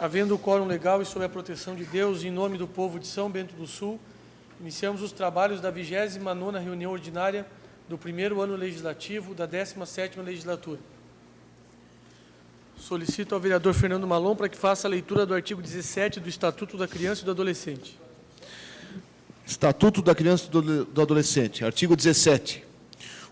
Havendo o quórum legal e sob a proteção de Deus, em nome do povo de São Bento do Sul, iniciamos os trabalhos da 29ª reunião ordinária do primeiro ano legislativo da 17ª legislatura. Solicito ao vereador Fernando Malon para que faça a leitura do artigo 17 do Estatuto da Criança e do Adolescente. Estatuto da Criança e do Adolescente, artigo 17.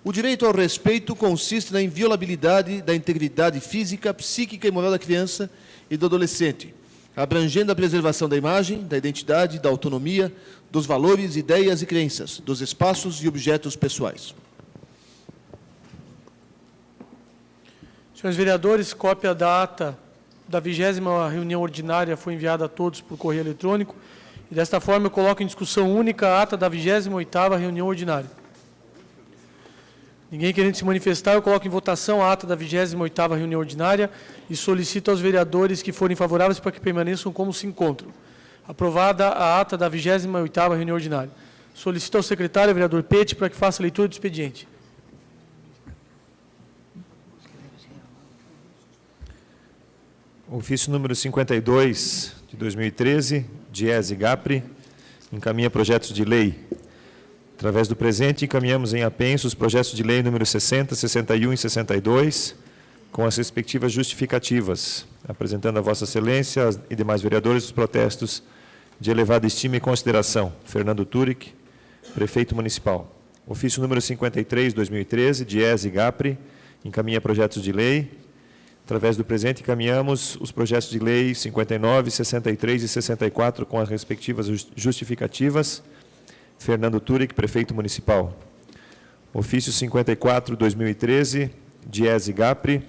O direito ao respeito consiste na inviolabilidade da integridade física, psíquica e moral da criança e do adolescente, abrangendo a preservação da imagem, da identidade, da autonomia, dos valores, ideias e crenças, dos espaços e objetos pessoais. Senhores vereadores, cópia da ata da 20ª reunião ordinária foi enviada a todos por correio eletrônico e, desta forma, eu coloco em discussão única a ata da 28ª reunião ordinária. Ninguém querendo se manifestar, eu coloco em votação a ata da 28ª reunião ordinária e solicito aos vereadores que forem favoráveis para que permaneçam como se encontram. Aprovada a ata da 28ª reunião ordinária. Solicito ao secretário, vereador Pete, para que faça a leitura do expediente. Ofício número 52, de 2013, Diese Gapri, encaminha projetos de lei. Através do presente, encaminhamos em apenso os projetos de lei número 60, 61 e 62, com as respectivas justificativas, apresentando a Vossa Excelência e demais vereadores os protestos de elevada estima e consideração. Fernando Turic, Prefeito Municipal. Ofício número 53, 2013, Diese Gapri, encaminha projetos de lei. Através do presente, encaminhamos os projetos de lei 59, 63 e 64, com as respectivas justificativas. Fernando Turic, Prefeito Municipal. Ofício 54, 2013, Diese Gapri,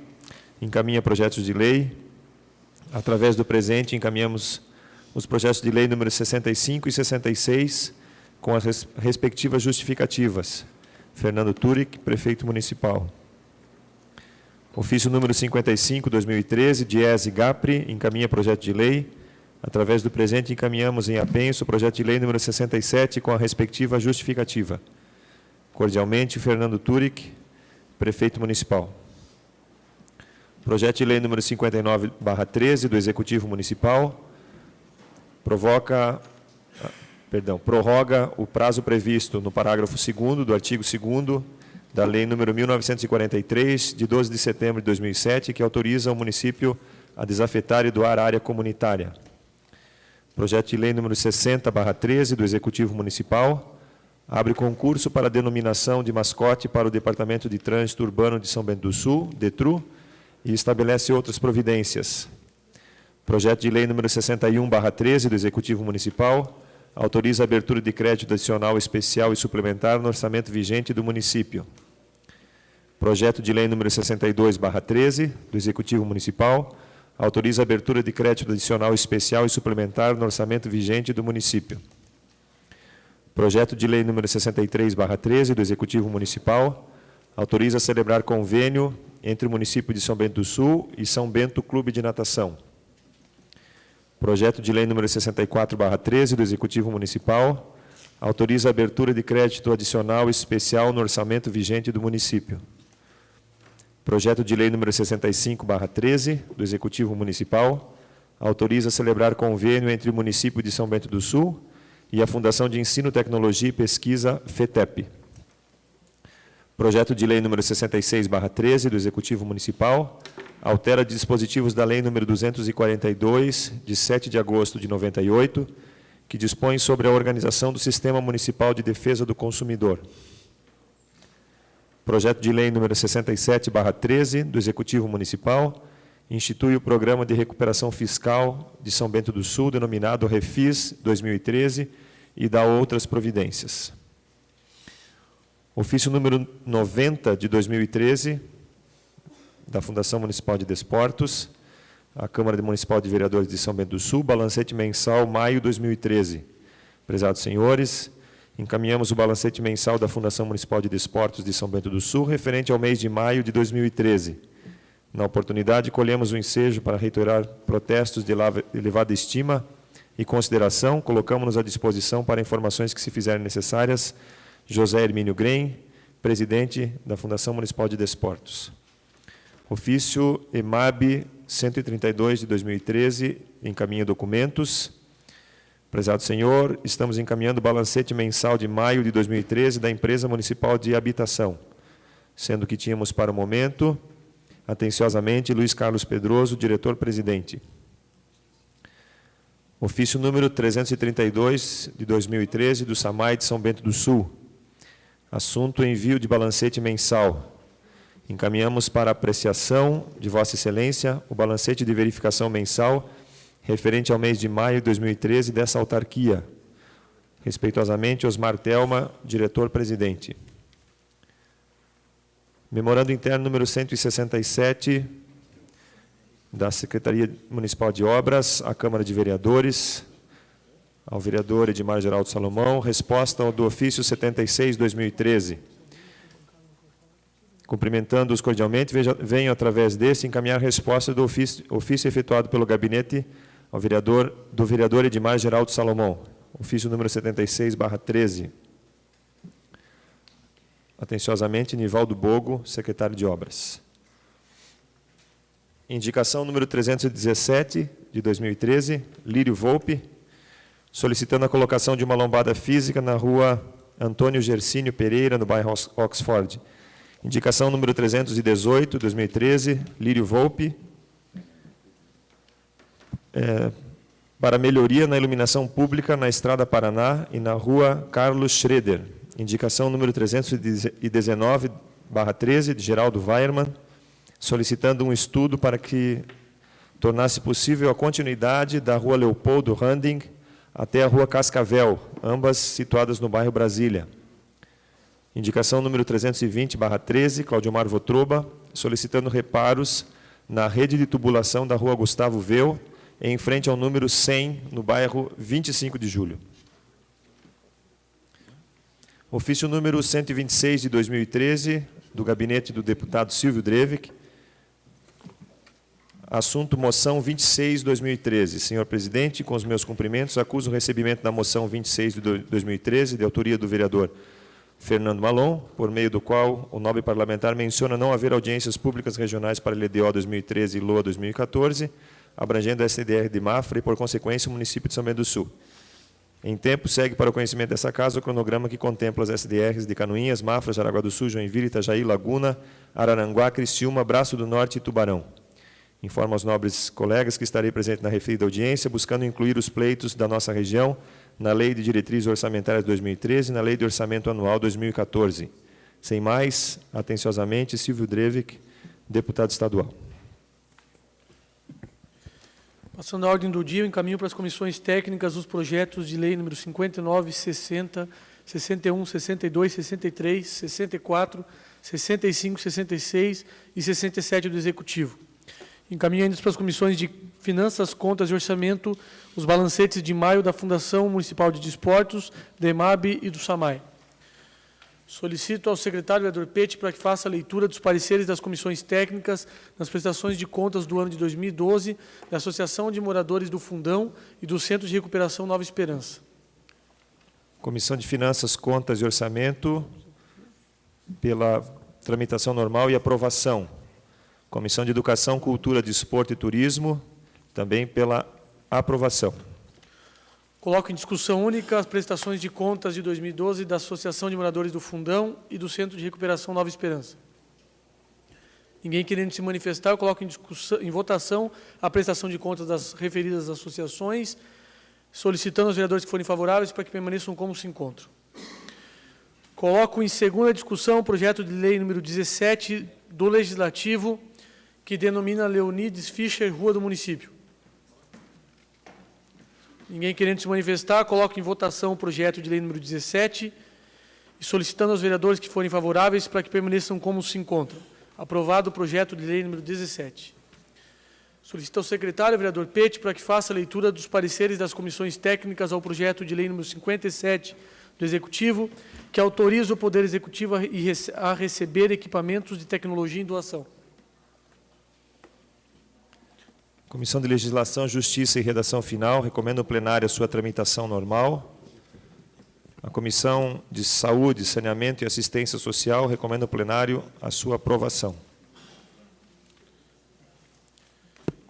encaminha projetos de lei. Através do presente, encaminhamos os projetos de lei números 65 e 66, com as respectivas justificativas. Fernando Turic, Prefeito Municipal. Ofício número 55, 2013, Diese Gapri, encaminha projeto de lei. Através do presente, encaminhamos em apenso o projeto de lei número 67, com a respectiva justificativa. Cordialmente, Fernando Turic, Prefeito Municipal. Projeto de lei número 59/13, do Executivo Municipal, prorroga o prazo previsto no parágrafo 2º do artigo 2º da Lei número 1943, de 12 de setembro de 2007, que autoriza o município a desafetar e doar área comunitária. Projeto de lei número 60/13, do Executivo Municipal, abre concurso para a denominação de mascote para o Departamento de Trânsito Urbano de São Bento do Sul, DETRU, e estabelece outras providências. Projeto de lei número 61/13, do Executivo Municipal, autoriza a abertura de crédito adicional especial e suplementar no orçamento vigente do município. Projeto de lei número 62/13, do Executivo Municipal, autoriza a abertura de crédito adicional especial e suplementar no orçamento vigente do município. Projeto de lei número 63/13, do Executivo Municipal, autoriza a celebrar convênio entre o município de São Bento do Sul e São Bento Clube de Natação. Projeto de lei número 64/13, do Executivo Municipal, autoriza a abertura de crédito adicional especial no orçamento vigente do município. Projeto de lei número 65/13, do Executivo Municipal, autoriza a celebrar convênio entre o município de São Bento do Sul e a Fundação de Ensino, Tecnologia e Pesquisa, FETEP. Projeto de lei número 66/13, do Executivo Municipal, altera dispositivos da lei número 242, de 7 de agosto de 98, que dispõe sobre a organização do Sistema Municipal de Defesa do Consumidor. Projeto de lei número 67/13, do Executivo Municipal, institui o Programa de Recuperação Fiscal de São Bento do Sul, denominado REFIS 2013, e dá outras providências. Ofício número 90, de 2013, da Fundação Municipal de Desportos, a Câmara Municipal de Vereadores de São Bento do Sul, balancete mensal, maio de 2013. Prezados senhores, encaminhamos o balancete mensal da Fundação Municipal de Desportos de São Bento do Sul, referente ao mês de maio de 2013. Na oportunidade, colhemos o ensejo para reiterar protestos de elevada estima e consideração, colocamos-nos à disposição para informações que se fizerem necessárias. José Hermínio Grem, presidente da Fundação Municipal de Desportos. Ofício EMAB 132 de 2013, encaminha documentos. Prezado senhor, estamos encaminhando o balancete mensal de maio de 2013 da Empresa Municipal de Habitação, sendo que tínhamos para o momento, atenciosamente, Luiz Carlos Pedroso, diretor-presidente. Ofício número 332 de 2013 do SAMAI de São Bento do Sul. Assunto: envio de balancete mensal. Encaminhamos para apreciação de Vossa Excelência o balancete de verificação mensal referente ao mês de maio de 2013 dessa autarquia. Respeitosamente, Osmar Telma, diretor-presidente. Memorando interno número 167 da Secretaria Municipal de Obras, à Câmara de Vereadores, ao vereador Edmar Geraldo Salomão, resposta do ofício 76/2013. Cumprimentando-os cordialmente, venho, através desse, encaminhar resposta do ofício efetuado pelo gabinete do vereador Edmar Geraldo Salomão, ofício número 76/13. Atenciosamente, Nivaldo Bogo, secretário de Obras. Indicação número 317, de 2013, Lírio Volpe, solicitando a colocação de uma lombada física na rua Antônio Gercínio Pereira, no bairro Oxford. Indicação número 318, 2013, Lírio Volpe, para melhoria na iluminação pública na Estrada Paraná e na rua Carlos Schroeder. Indicação número 319/13, de Geraldo Weiermann, solicitando um estudo para que tornasse possível a continuidade da rua Leopoldo Randing até a rua Cascavel, ambas situadas no bairro Brasília. Indicação número 320/13, Claudiomar Votroba, solicitando reparos na rede de tubulação da rua Gustavo Veu, em frente ao número 100, no bairro 25 de Julho. Ofício número 126 de 2013, do gabinete do deputado Silvio Drevik. Assunto: moção 26/2013. Senhor presidente, com os meus cumprimentos, acuso o recebimento da moção 26 de 2013, de autoria do vereador Fernando Malon, por meio do qual o nobre parlamentar menciona não haver audiências públicas regionais para LDO 2013 e LOA 2014, abrangendo a SDR de Mafra e, por consequência, o município de São Bento do Sul. Em tempo, segue para o conhecimento dessa casa o cronograma que contempla as SDRs de Canoinhas, Mafra, Jaraguá do Sul, Joinville, Itajaí, Laguna, Araranguá, Criciúma, Braço do Norte e Tubarão. Informo aos nobres colegas que estarei presente na referida audiência, buscando incluir os pleitos da nossa região na Lei de Diretrizes Orçamentárias 2013 e na Lei de Orçamento Anual 2014. Sem mais, atenciosamente, Silvio Drevik, deputado estadual. Passando a ordem do dia, eu encaminho para as comissões técnicas os projetos de lei número 59, 60, 61, 62, 63, 64, 65, 66 e 67 do Executivo. Encaminho ainda para as comissões de Finanças, Contas e Orçamento os balancetes de maio da Fundação Municipal de Desportos, da EMAB e do SAMAI. Solicito ao secretário vereador Pete para que faça a leitura dos pareceres das comissões técnicas nas prestações de contas do ano de 2012 da Associação de Moradores do Fundão e do Centro de Recuperação Nova Esperança. Comissão de Finanças, Contas e Orçamento, pela tramitação normal e aprovação. Comissão de Educação, Cultura, Desporto e Turismo, também pela aprovação. Coloco em discussão única as prestações de contas de 2012 da Associação de Moradores do Fundão e do Centro de Recuperação Nova Esperança. Ninguém querendo se manifestar, eu coloco em votação a prestação de contas das referidas associações, solicitando aos vereadores que forem favoráveis para que permaneçam como se encontram. Coloco em segunda discussão o projeto de lei número 17 do Legislativo, que denomina Leonides Fischer Rua do Município. Ninguém querendo se manifestar, coloco em votação o projeto de lei número 17 e solicitando aos vereadores que forem favoráveis para que permaneçam como se encontram. Aprovado o projeto de lei número 17. Solicito ao secretário, vereador Pete, para que faça a leitura dos pareceres das comissões técnicas ao projeto de lei número 57 do Executivo, que autoriza o Poder Executivo a receber equipamentos de tecnologia em doação. Comissão de Legislação, Justiça e Redação Final, recomenda ao plenário a sua tramitação normal. A Comissão de Saúde, Saneamento e Assistência Social recomenda ao plenário a sua aprovação.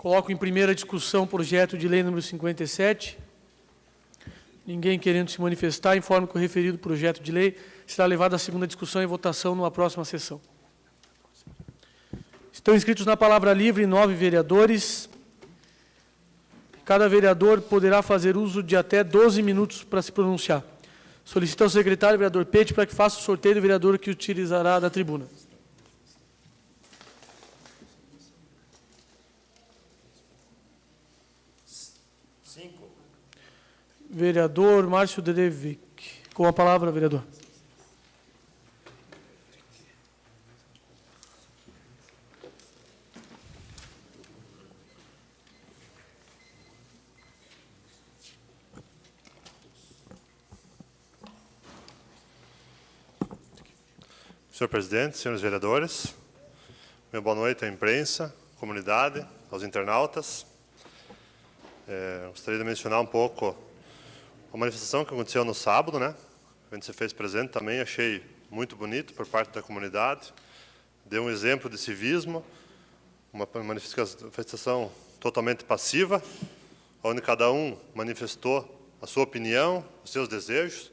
Coloco em primeira discussão o projeto de lei número 57. Ninguém querendo se manifestar, informo que o referido projeto de lei será levado à segunda discussão e votação numa próxima sessão. Estão inscritos na palavra livre 9 vereadores. Cada vereador poderá fazer uso de até 12 minutos para se pronunciar. Solicito ao secretário, vereador Pete, para que faça o sorteio do vereador que utilizará da tribuna. Vereador Márcio Dedevic. Com a palavra, vereador. Senhor presidente, senhores vereadores, meu boa noite à imprensa, comunidade, aos internautas. Gostaria de mencionar um pouco a manifestação que aconteceu no sábado, né? A gente se fez presente também, achei muito bonito por parte da comunidade. Deu um exemplo de civismo, uma manifestação totalmente passiva, onde cada um manifestou a sua opinião, os seus desejos,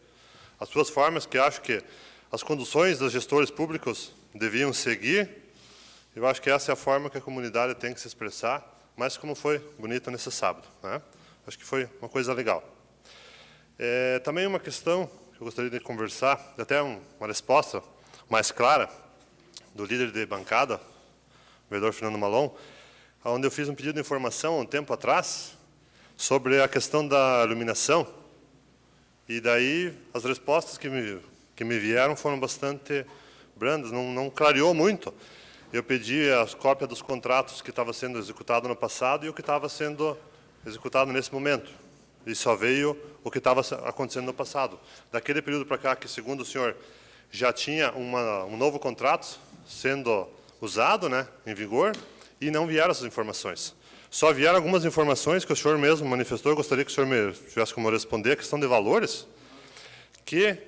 as suas formas, que acho que as conduções dos gestores públicos deviam seguir. Eu acho que essa é a forma que a comunidade tem que se expressar, mas como foi bonito nesse sábado, né? Acho que foi uma coisa legal. Também uma questão que eu gostaria de conversar, até uma resposta mais clara do líder de bancada, o vereador Fernando Malon, onde eu fiz um pedido de informação há um tempo atrás sobre a questão da iluminação, e daí as respostas que me vieram foram bastante brandas, não clareou muito. Eu pedi a cópia dos contratos que estava sendo executado no passado e o que estava sendo executado nesse momento. E só veio o que estava acontecendo no passado. Daquele período para cá, que segundo o senhor já tinha um novo contrato sendo usado, né, em vigor, e não vieram essas informações. Só vieram algumas informações que o senhor mesmo manifestou. Eu gostaria que o senhor me tivesse como responder a questão de valores, que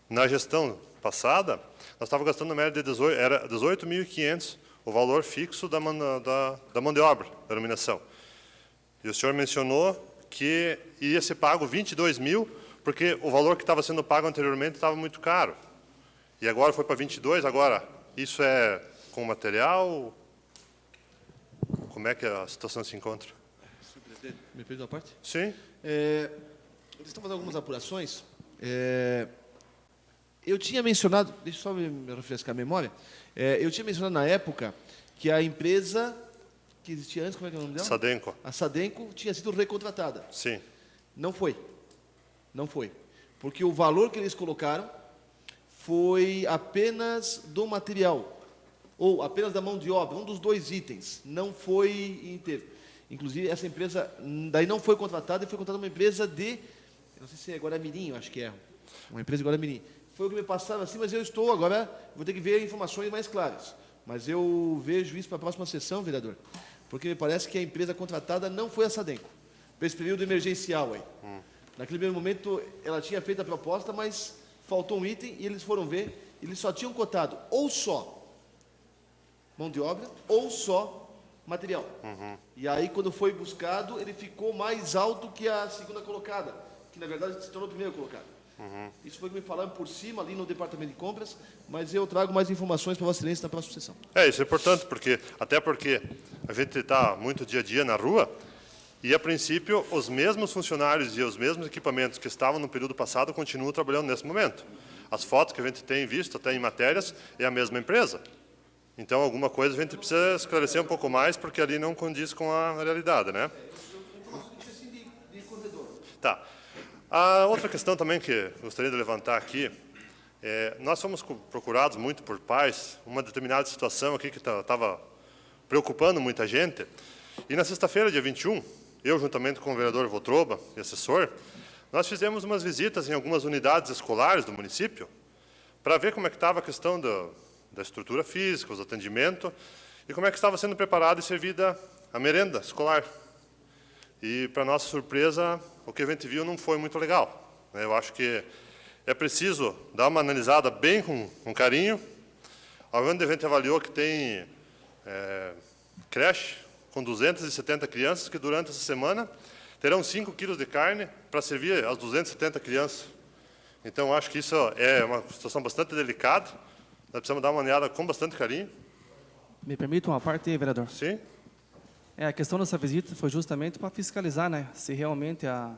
na gestão passada, nós estávamos gastando na média de 18.500 o valor fixo da mão de obra, da iluminação. E o senhor mencionou que ia ser pago 22 mil, porque o valor que estava sendo pago anteriormente estava muito caro. E agora foi para 22, agora, isso é com material? Como é que a situação se encontra? Senhor presidente, me permite uma parte? Sim. Eles estão fazendo algumas apurações. Eu tinha mencionado, deixa eu só me refrescar a memória, eu tinha mencionado na época que a empresa que existia antes, como é que é o nome dela? Sadenco. A Sadenco tinha sido recontratada. Sim. Não foi. Não foi. Porque o valor que eles colocaram foi apenas do material, ou apenas da mão de obra, um dos dois itens. Não foi inteiro. Inclusive, essa empresa daí não foi contratada, e foi contratada uma empresa de, eu não sei se é Guaramirim, eu acho que é, uma empresa de Guaramirim. Foi o que me passaram assim, mas eu estou agora, vou ter que ver informações mais claras. Mas eu vejo isso para a próxima sessão, vereador, porque me parece que a empresa contratada não foi a Sadenco, para esse período emergencial aí. Naquele primeiro momento, ela tinha feito a proposta, mas faltou um item, e eles foram ver, eles só tinham cotado ou só mão de obra, ou só material. E aí, quando foi buscado, ele ficou mais alto que a segunda colocada, que na verdade se tornou a primeira colocada. Isso foi o que me falaram por cima, ali no departamento de compras, mas eu trago mais informações para Vossa Excelência na próxima sessão. Isso é importante, até porque a gente está muito dia a dia na rua, e a princípio os mesmos funcionários e os mesmos equipamentos que estavam no período passado continuam trabalhando nesse momento. As fotos que a gente tem visto, até em matérias, é a mesma empresa. Então, alguma coisa a gente precisa esclarecer um pouco mais, porque ali não condiz com a realidade, né? Tá. A outra questão também que gostaria de levantar aqui, nós fomos procurados muito por pais, uma determinada situação aqui que estava preocupando muita gente, e na sexta-feira, dia 21, eu, juntamente com o vereador Votroba e assessor, nós fizemos umas visitas em algumas unidades escolares do município, para ver como é que estava a questão da estrutura física, os atendimentos, e como é que estava sendo preparada e servida a merenda escolar. E, para nossa surpresa, o que a gente viu não foi muito legal. Eu acho que é preciso dar uma analisada bem com carinho. Onde a gente avaliou que tem creche, com 270 crianças, que durante essa semana terão 5 quilos de carne para servir às 270 crianças. Então, acho que isso é uma situação bastante delicada. Nós precisamos dar uma olhada com bastante carinho. Me permite uma parte aí, vereador? Sim? A questão dessa visita foi justamente para fiscalizar, né, se realmente a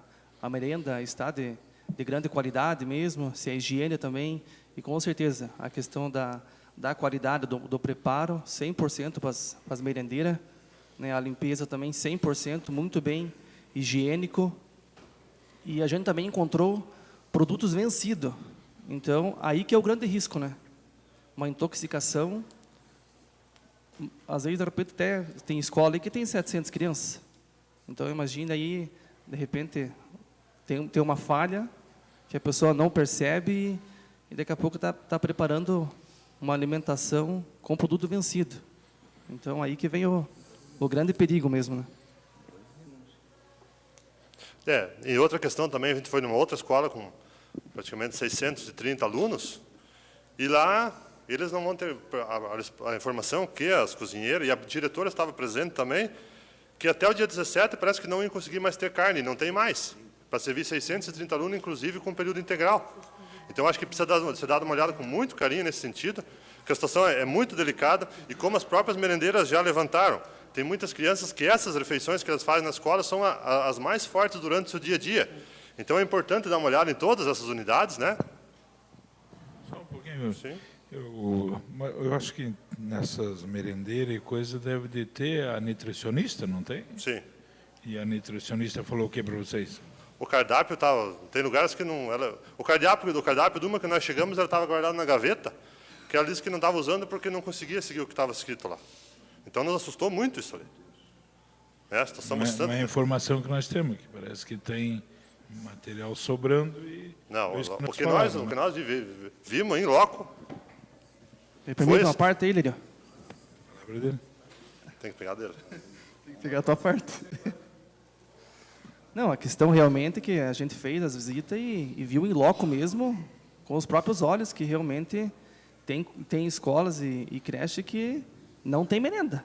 merenda está de grande qualidade mesmo, se a higiene também, e com certeza a questão da qualidade do preparo, 100% para as merendeiras, né, a limpeza também 100%, muito bem higiênico, e a gente também encontrou produtos vencidos. Então, aí que é o grande risco, né? Uma intoxicação. Às vezes, de repente, até tem escola aí que tem 700 crianças. Então, imagina aí, de repente, tem uma falha que a pessoa não percebe e daqui a pouco está preparando uma alimentação com produto vencido. Então, aí que vem o grande perigo mesmo, né? E outra questão também, a gente foi numa outra escola com praticamente 630 alunos, e lá eles não vão ter a informação que as cozinheiras e a diretora estava presente também, que até o dia 17 parece que não iam conseguir mais ter carne, não tem mais, para servir 630 alunos, inclusive com período integral. Então, acho que precisa ser dado uma olhada com muito carinho nesse sentido, porque a situação é muito delicada, e como as próprias merendeiras já levantaram, tem muitas crianças que essas refeições que elas fazem na escola são as mais fortes durante o seu dia a dia. Então, é importante dar uma olhada em todas essas unidades, né? Só um pouquinho. Sim. Eu acho que nessas merendeiras e coisa deve de ter a nutricionista, não tem? Sim. E a nutricionista falou o que para vocês? O cardápio estava... Tem lugares que não... o cardápio de uma que nós chegamos, ela estava guardada na gaveta, que ela disse que não estava usando porque não conseguia seguir o que estava escrito lá. Então, nos assustou muito isso ali. A situação bastante... Não é a informação que nós temos, que parece que tem material sobrando e... Não, isso o que falaram, nós vimos em loco... Me permite Foi uma esse. parte aí, Lírio? Palavra dele. Tem que pegar dele. Tem que pegar a tua parte. Não, a questão realmente é que a gente fez as visitas e viu em loco mesmo, com os próprios olhos, que realmente tem escolas e creche que não tem merenda.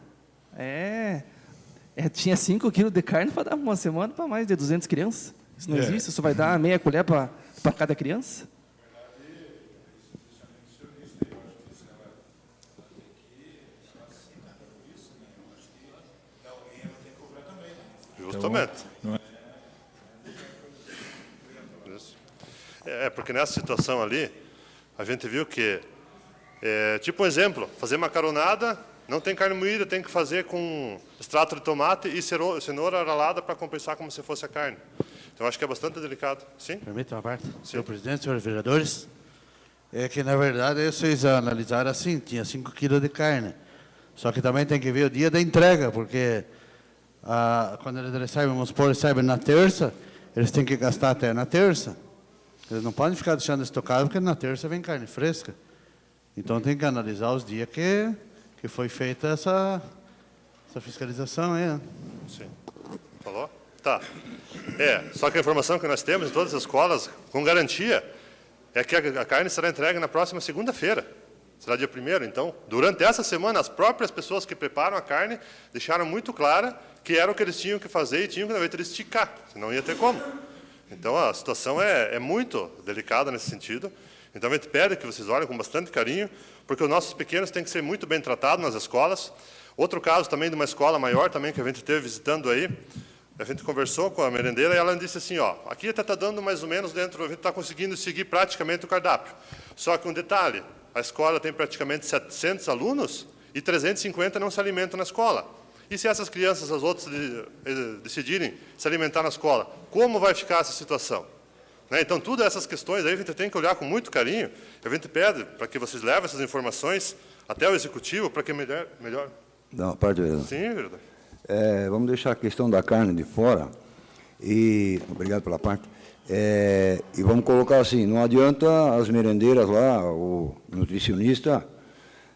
Tinha 5 quilos de carne para dar uma semana para mais de 200 crianças. Isso não existe, isso vai dar meia colher para cada criança. Justamente. Não é? Isso. Porque nessa situação ali, a gente viu que, tipo um exemplo, fazer macaronada, não tem carne moída, tem que fazer com extrato de tomate e cenoura ralada para compensar como se fosse a carne. Então, acho que é bastante delicado. Sim? Permite uma parte? Senhor presidente, senhores vereadores, é que, na verdade, vocês analisaram assim, tinha 5 quilos de carne. Só que também tem que ver o dia da entrega, porque quando eles recebem, vamos supor, recebem na terça, eles têm que gastar até na terça. Eles não podem ficar deixando estocado, porque na terça vem carne fresca. Então, tem que analisar os dias que foi feita essa fiscalização aí, né? Sim. Falou? Tá. Só que a informação que nós temos em todas as escolas, com garantia, é que a carne será entregue na próxima segunda-feira. Será dia 1º. Então, durante essa semana, as próprias pessoas que preparam a carne deixaram muito clara que era o que eles tinham que fazer e tinham que, na verdade, esticar, senão ia ter como. Então, a situação é muito delicada nesse sentido. Então, a gente pede que vocês olhem com bastante carinho, porque os nossos pequenos têm que ser muito bem tratados nas escolas. Outro caso também de uma escola maior também que a gente esteve visitando aí, a gente conversou com a merendeira e ela disse assim, aqui até está dando mais ou menos dentro, a gente está conseguindo seguir praticamente o cardápio. Só que um detalhe, a escola tem praticamente 700 alunos e 350 não se alimentam na escola. E se essas crianças, as outras, decidirem se alimentar na escola, como vai ficar essa situação? Então, todas essas questões aí a gente tem que olhar com muito carinho. A gente pede para que vocês levem essas informações até o Executivo, para que melhor... Dá uma parte mesmo. Sim, vereador. Vamos deixar a questão da carne de fora, e obrigado pela parte, e vamos colocar assim, não adianta as merendeiras lá, o nutricionista,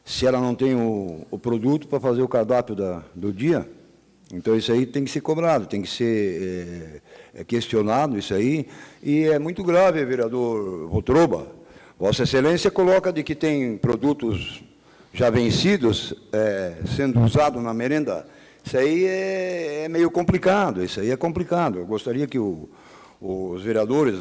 se ela não tem o produto para fazer o cardápio do dia. Então, isso aí tem que ser cobrado, tem que ser questionado, isso aí. E é muito grave, vereador Votroba. Vossa Excelência coloca de que tem produtos já vencidos sendo usados na merenda Isso aí é meio complicado, isso aí é complicado. Eu gostaria que os vereadores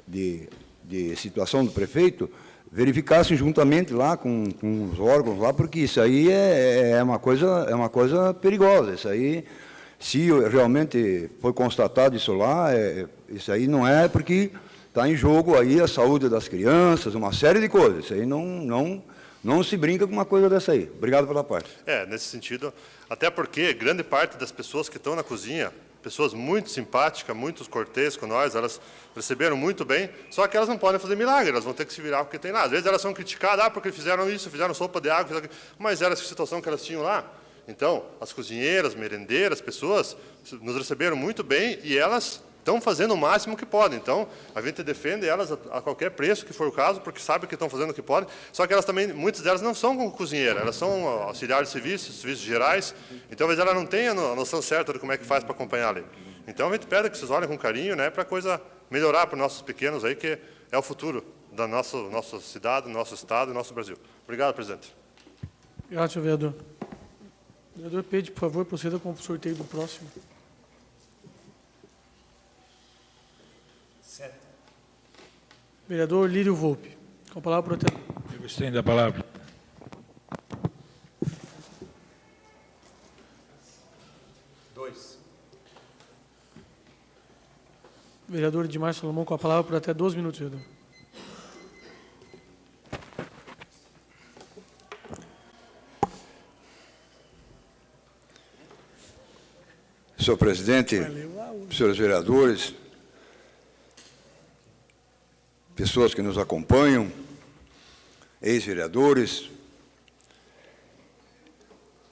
de situação do prefeito verificassem juntamente lá com os órgãos lá, porque isso aí é uma coisa perigosa. Isso aí, se realmente foi constatado isso lá, isso aí não é porque está em jogo aí a saúde das crianças, uma série de coisas. Isso aí não se brinca com uma coisa dessa aí. Obrigado pela parte. Nesse sentido, até porque grande parte das pessoas que estão na cozinha, pessoas muito simpáticas, muito cortês com nós, elas receberam muito bem, só que elas não podem fazer milagre, elas vão ter que se virar porque tem lá. Às vezes elas são criticadas, porque fizeram isso, fizeram sopa de água, mas era essa situação que elas tinham lá. Então, as cozinheiras, merendeiras, pessoas nos receberam muito bem e elas estão fazendo o máximo que podem. Então, a gente defende elas a qualquer preço que for o caso, porque sabe que estão fazendo o que podem, só que elas também, muitas delas não são cozinheiras, elas são auxiliares de serviços gerais, então, talvez ela não tenha a noção certa de como é que faz para acompanhar ali. Então, a gente pede que vocês olhem com carinho, né, para a coisa melhorar para os nossos pequenos aí, que é o futuro da nossa cidade, do nosso estado e do nosso Brasil. Obrigado, presidente. Obrigado, senhor vereador. Vereador Pedro, por favor, proceda com o sorteio do próximo. Vereador Lírio Volpe. Com a palavra, protetor. Eu estendo a palavra. Vereador Edmar Salomão, com a palavra por até 2 minutos, vereador. Senhor presidente, senhores vereadores, pessoas que nos acompanham, ex-vereadores,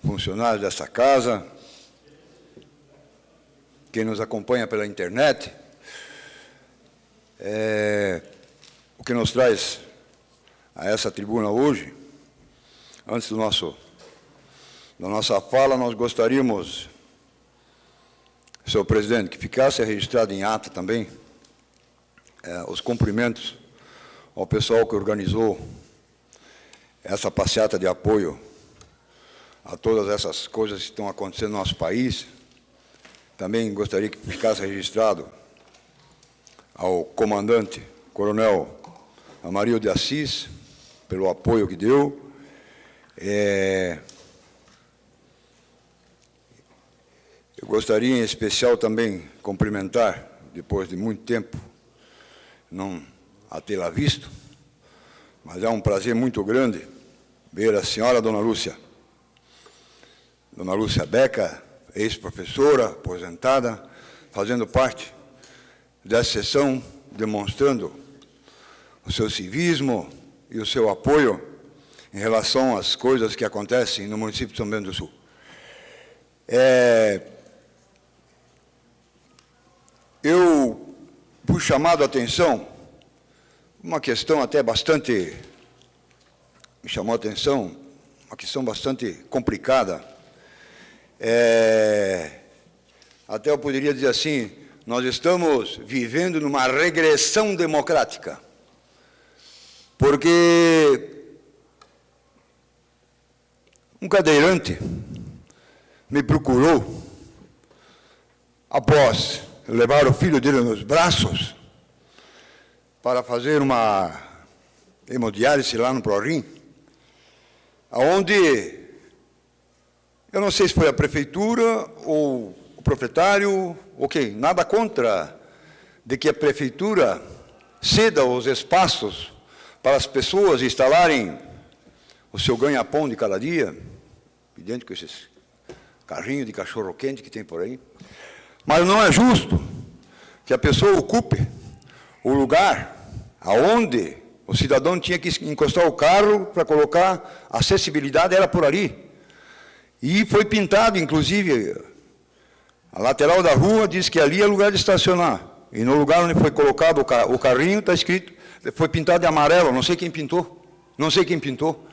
funcionários dessa casa, quem nos acompanha pela internet, o que nos traz a essa tribuna hoje, antes da nossa fala, nós gostaríamos, senhor presidente, que ficasse registrado em ata também os cumprimentos ao pessoal que organizou essa passeata de apoio a todas essas coisas que estão acontecendo no nosso país. Também gostaria que ficasse registrado ao comandante, coronel Amarildo de Assis, pelo apoio que deu. Eu gostaria, em especial, também cumprimentar, depois de muito tempo, não a tê-la visto, mas é um prazer muito grande ver a senhora Dona Lúcia Beca, ex-professora, aposentada, fazendo parte dessa sessão, demonstrando o seu civismo e o seu apoio em relação às coisas que acontecem no município de São Bento do Sul. Eu fui chamado a atenção, uma questão até bastante, me chamou a atenção, uma questão bastante complicada. Até eu poderia dizer assim, nós estamos vivendo numa regressão democrática, porque um cadeirante me procurou após levar o filho dele nos braços para fazer uma hemodiálise lá no ProRim, aonde eu não sei se foi a prefeitura ou o proprietário, ok, nada contra de que a prefeitura ceda os espaços para as pessoas instalarem o seu ganha-pão de cada dia, idêntico com esses carrinhos de cachorro-quente que tem por aí. Mas não é justo que a pessoa ocupe o lugar aonde o cidadão tinha que encostar o carro para colocar acessibilidade, era por ali. E foi pintado, inclusive, a lateral da rua diz que ali é lugar de estacionar. E no lugar onde foi colocado o carrinho está escrito, foi pintado de amarelo, não sei quem pintou. Não sei quem pintou.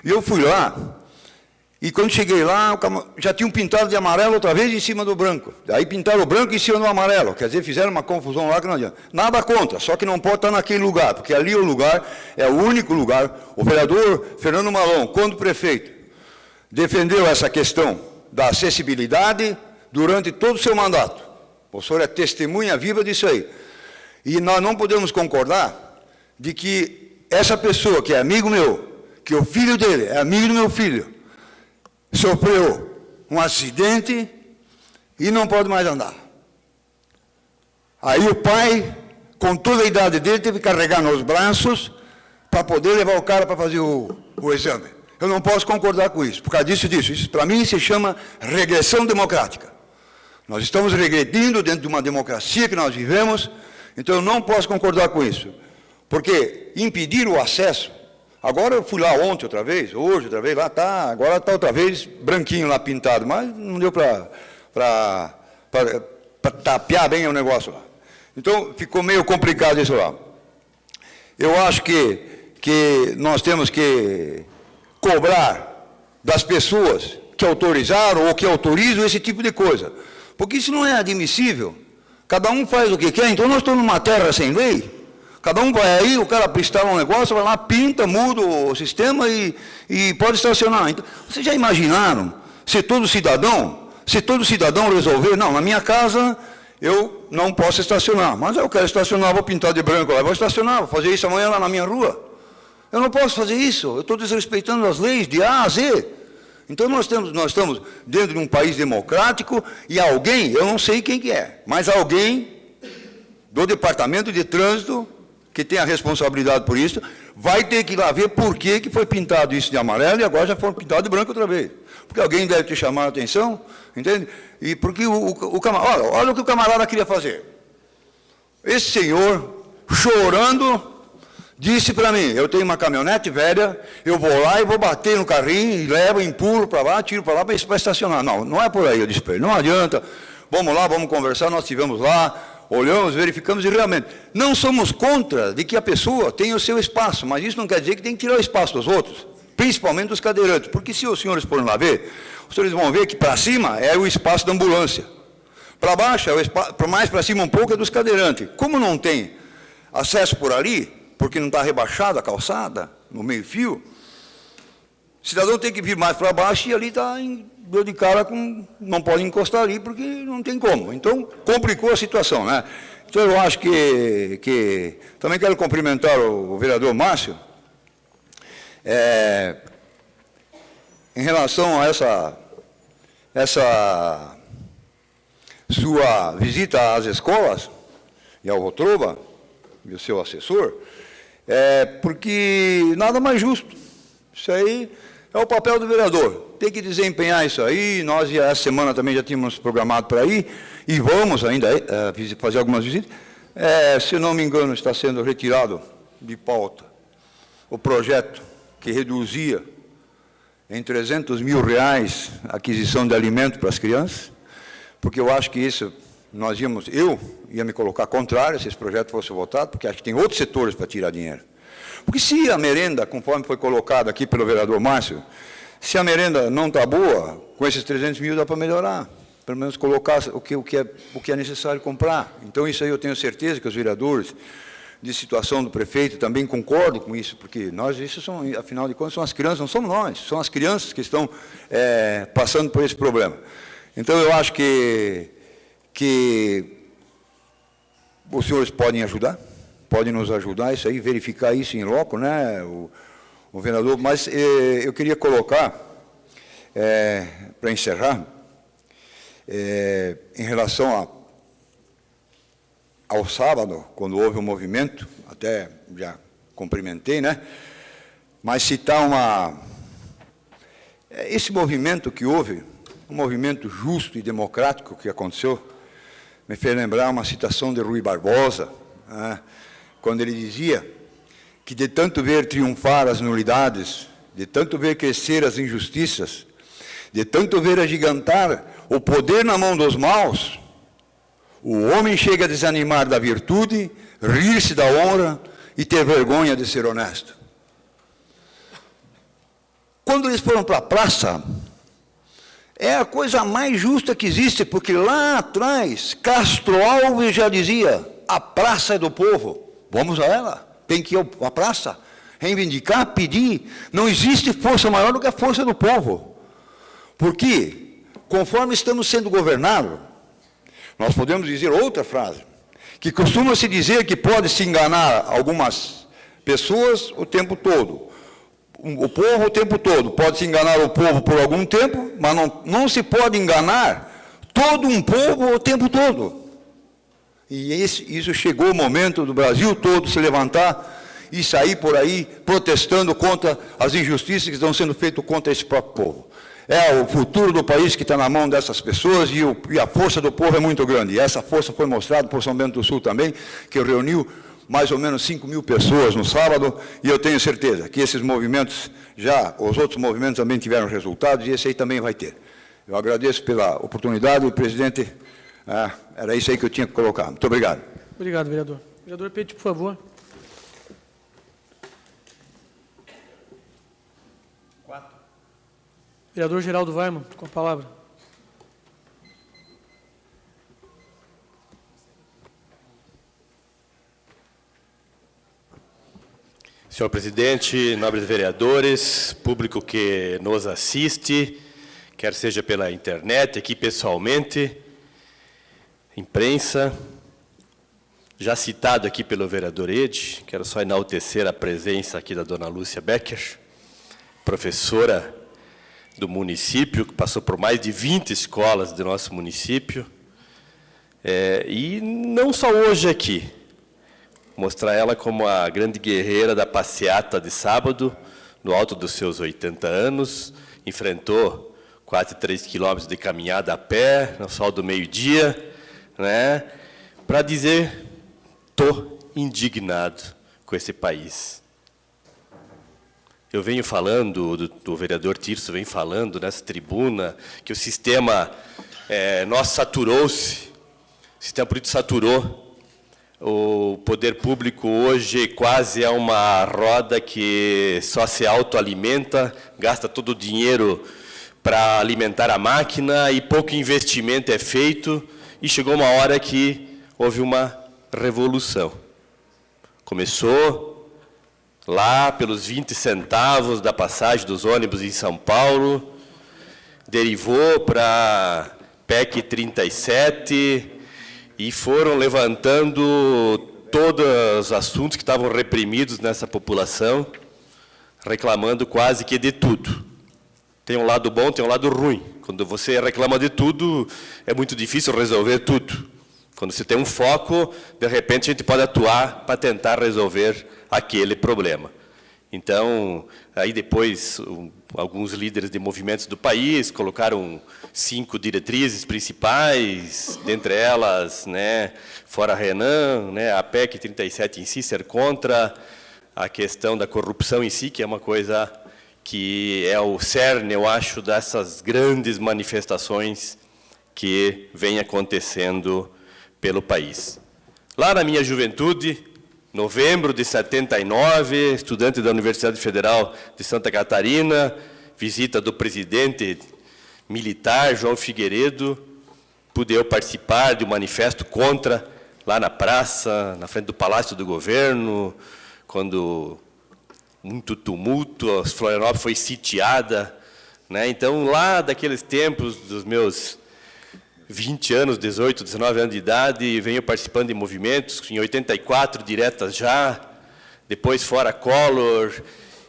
E eu fui lá, e quando cheguei lá, já tinham pintado de amarelo outra vez em cima do branco. Daí pintaram o branco em cima do amarelo. Quer dizer, fizeram uma confusão lá que não adianta. Nada contra, só que não pode estar naquele lugar, porque ali o lugar é o único lugar. O vereador Fernando Malon, quando prefeito, defendeu essa questão da acessibilidade durante todo o seu mandato. O senhor é testemunha viva disso aí. E nós não podemos concordar de que essa pessoa, que é amigo meu, que o filho dele é amigo do meu filho, sofreu um acidente e não pode mais andar. Aí o pai, com toda a idade dele, teve que carregar nos braços para poder levar o cara para fazer o exame. Eu não posso concordar com isso, por causa disso. Isso para mim se chama regressão democrática. Nós estamos regredindo dentro de uma democracia que nós vivemos, então eu não posso concordar com isso. Porque impedir o acesso, agora eu fui lá ontem outra vez, hoje outra vez, lá está, agora está outra vez branquinho lá pintado, mas não deu para tapear bem o negócio lá. Então ficou meio complicado isso lá. Eu acho que nós temos que cobrar das pessoas que autorizaram ou que autorizam esse tipo de coisa. Porque isso não é admissível. Cada um faz o que quer, então nós estamos numa terra sem lei. Cada um vai aí, o cara instala um negócio, vai lá, pinta, muda o sistema e pode estacionar. Então, vocês já imaginaram se todo cidadão resolver, não, na minha casa eu não posso estacionar, mas eu quero estacionar, vou pintar de branco lá, vou estacionar, vou fazer isso amanhã lá na minha rua. Eu não posso fazer isso, eu estou desrespeitando as leis de A a Z. Então nós estamos dentro de um país democrático e alguém, eu não sei quem que é, mas alguém do Departamento de Trânsito, que tem a responsabilidade por isso, vai ter que ir lá ver por que foi pintado isso de amarelo e agora já foi pintado de branco outra vez. Porque alguém deve ter chamado a atenção, entende? E porque o camarada, olha o que o camarada queria fazer. Esse senhor, chorando, disse para mim, eu tenho uma caminhonete velha, eu vou lá e vou bater no carrinho, e levo, empurro para lá, tiro para lá para estacionar. Não, não é por aí, eu disse para ele, não adianta, vamos lá, vamos conversar, nós estivemos lá, olhamos, verificamos e realmente, não somos contra de que a pessoa tenha o seu espaço, mas isso não quer dizer que tem que tirar o espaço dos outros, principalmente dos cadeirantes, porque se os senhores forem lá ver, os senhores vão ver que para cima é o espaço da ambulância, para baixo, mais para cima um pouco é dos cadeirantes. Como não tem acesso por ali, porque não está rebaixada a calçada, no meio-fio, o cidadão tem que vir mais para baixo e ali está deu de cara com... não pode encostar ali porque não tem como. Então, complicou a situação, né? Então, eu acho que também quero cumprimentar o vereador Márcio, em relação a essa sua visita às escolas e ao Votrova, e o seu assessor, porque nada mais justo. Isso aí é o papel do vereador. Tem que desempenhar isso aí. Nós, essa semana, também já tínhamos programado para ir, e vamos ainda fazer algumas visitas. Se não me engano, está sendo retirado de pauta o projeto que reduzia em R$300 mil a aquisição de alimento para as crianças, porque eu acho que isso... eu ia me colocar contrário se esse projeto fosse votado, porque acho que tem outros setores para tirar dinheiro. Porque se a merenda, conforme foi colocado aqui pelo vereador Márcio, se a merenda não está boa, com esses 300 mil dá para melhorar, pelo menos colocar o que é necessário comprar. Então, isso aí eu tenho certeza que os vereadores de situação do prefeito também concordam com isso, porque nós, isso são, afinal de contas, são as crianças, não somos nós, são as crianças que estão passando por esse problema. Então, eu acho que os senhores podem ajudar, podem nos ajudar, isso aí, verificar isso em loco, né, o vereador, mas eu queria colocar, para encerrar, em relação ao sábado, quando houve um movimento, até já cumprimentei, né, mas citar esse movimento que houve, um movimento justo e democrático que aconteceu, me fez lembrar uma citação de Rui Barbosa, né, quando ele dizia que de tanto ver triunfar as nulidades, de tanto ver crescer as injustiças, de tanto ver agigantar o poder na mão dos maus, o homem chega a desanimar da virtude, rir-se da honra e ter vergonha de ser honesto. Quando eles foram para a praça, é a coisa mais justa que existe, porque lá atrás, Castro Alves já dizia, a praça é do povo, vamos a ela, tem que ir à praça, reivindicar, pedir, não existe força maior do que a força do povo. Por quê? conforme estamos sendo governados, nós podemos dizer outra frase, que costuma-se dizer que pode-se enganar algumas pessoas o tempo todo. O povo o tempo todo. Pode-se enganar o povo por algum tempo, mas não se pode enganar todo um povo o tempo todo. E isso chegou o momento do Brasil todo se levantar e sair por aí protestando contra as injustiças que estão sendo feitas contra esse próprio povo. É o futuro do país que está na mão dessas pessoas e a força do povo é muito grande. E essa força foi mostrada por São Bento do Sul também, que reuniu mais ou menos 5.000 pessoas no sábado, e eu tenho certeza que esses movimentos, os outros movimentos também tiveram resultados, e esse aí também vai ter. Eu agradeço pela oportunidade, presidente, era isso aí que eu tinha que colocar. Muito obrigado. Obrigado, vereador. Vereador Petit, por favor. Vereador Geraldo Weimann, com a palavra. Senhor presidente, nobres vereadores, público que nos assiste, quer seja pela internet, aqui pessoalmente, imprensa, já citado aqui pelo vereador Ede, quero só enaltecer a presença aqui da dona Lúcia Becker, professora do município, que passou por mais de 20 escolas do nosso município, e não só hoje aqui, mostrar ela como a grande guerreira da passeata de sábado, no alto dos seus 80 anos, enfrentou quase 3 quilômetros de caminhada a pé, no sol do meio-dia, né, para dizer, estou indignado com esse país. Eu venho falando, o vereador Tirso vem falando nessa tribuna, que o sistema nosso saturou-se, o sistema político saturou. O poder público hoje quase é uma roda que só se autoalimenta, gasta todo o dinheiro para alimentar a máquina e pouco investimento é feito, e chegou uma hora que houve uma revolução. Começou lá pelos 20 centavos da passagem dos ônibus em São Paulo, derivou para PEC 37 e foram levantando todos os assuntos que estavam reprimidos nessa população, reclamando quase que de tudo. Tem um lado bom, tem um lado ruim. Quando você reclama de tudo, é muito difícil resolver tudo. Quando você tem um foco, de repente a gente pode atuar para tentar resolver aquele problema. Então, aí depois, alguns líderes de movimentos do país colocaram 5 diretrizes principais, dentre elas, né, fora Renan, né, a PEC 37 em si, ser contra a questão da corrupção em si, que é uma coisa que é o cerne, eu acho, dessas grandes manifestações que vem acontecendo pelo país. Lá na minha juventude, novembro de 79, estudante da Universidade Federal de Santa Catarina, visita do presidente militar, João Figueiredo, pude eu participar de um manifesto contra, lá na praça, na frente do Palácio do Governo, quando muito tumulto, a Florianópolis foi sitiada, né? Então, lá daqueles tempos, dos meus 20 anos, 18, 19 anos de idade, venho participando de movimentos, em 84, diretas já, depois fora Collor,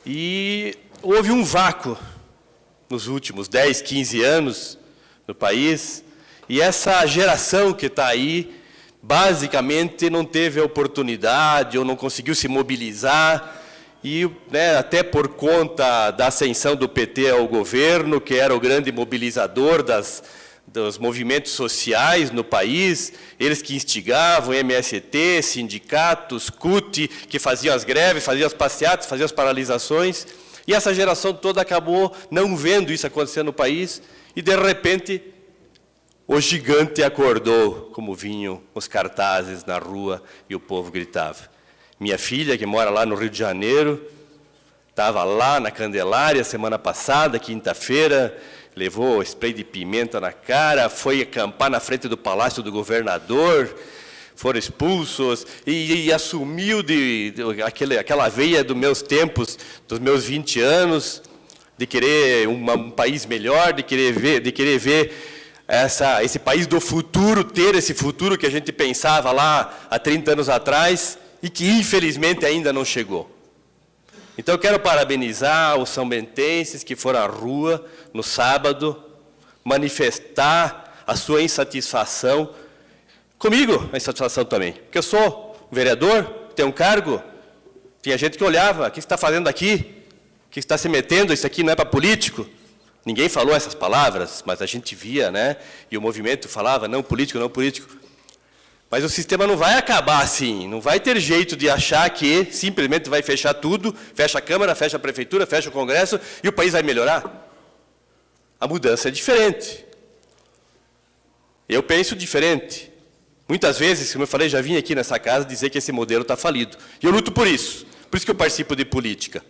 e houve um vácuo nos últimos 10, 15 anos no país, e essa geração que está aí, basicamente não teve a oportunidade, ou não conseguiu se mobilizar, e né, até por conta da ascensão do PT ao governo, que era o grande mobilizador dos movimentos sociais no país, eles que instigavam, MST, sindicatos, CUT, que faziam as greves, faziam as passeatas, faziam as paralisações, e essa geração toda acabou não vendo isso acontecer no país, e de repente o gigante acordou, como vinham os cartazes na rua e o povo gritava. Minha filha, que mora lá no Rio de Janeiro, estava lá na Candelária semana passada, quinta-feira, levou spray de pimenta na cara, foi acampar na frente do Palácio do Governador, foram expulsos, e assumiu aquela veia dos meus tempos, dos meus 20 anos, de querer um país melhor, de querer ver esse país do futuro, ter esse futuro que a gente pensava lá há 30 anos atrás e que, infelizmente, ainda não chegou. Então, eu quero parabenizar os são-bentenses que foram à rua no sábado, manifestar a sua insatisfação, comigo a insatisfação também, porque eu sou vereador, tenho um cargo, tinha gente que olhava, o que você está fazendo aqui? O que você está se metendo? Isso aqui não é para político? Ninguém falou essas palavras, mas a gente via, né? E o movimento falava, não político, não político. Mas o sistema não vai acabar assim, não vai ter jeito de achar que simplesmente vai fechar tudo, fecha a Câmara, fecha a Prefeitura, fecha o Congresso e o país vai melhorar. A mudança é diferente. Eu penso diferente. Muitas vezes, como eu falei, já vim aqui nessa casa dizer que esse modelo está falido. E eu luto por isso que eu participo de política.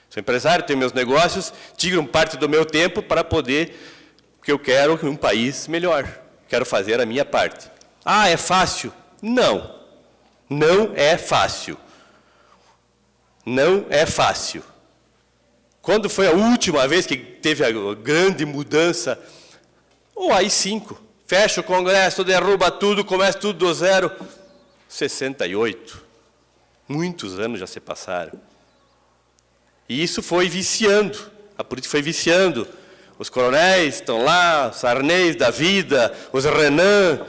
Sou empresário, tenho meus negócios, tiro parte do meu tempo para poder, porque eu quero um país melhor. Quero fazer a minha parte. Ah, é fácil? Não. Não é fácil. Não é fácil. Quando foi a última vez que teve a grande mudança? O AI-5. Fecha o Congresso, derruba tudo, começa tudo do zero. 68. Muitos anos já se passaram. E isso foi viciando. A política foi viciando. Os coronéis estão lá, os Sarney da vida, os Renan,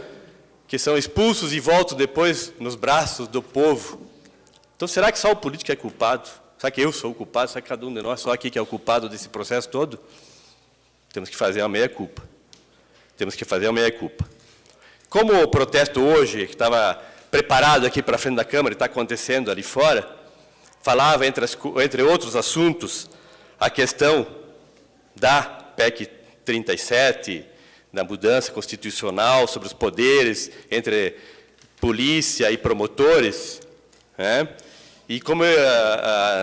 que são expulsos e voltam depois nos braços do povo. Então, será que só o político é culpado? Será que eu sou o culpado? Será que cada um de nós só aqui que é o culpado desse processo todo? Temos que fazer a meia-culpa. Temos que fazer a meia-culpa. Como o protesto hoje, que estava preparado aqui para frente da Câmara e está acontecendo ali fora, falava, entre outros assuntos, a questão da PEC 37, da mudança constitucional sobre os poderes entre polícia e promotores, né? E como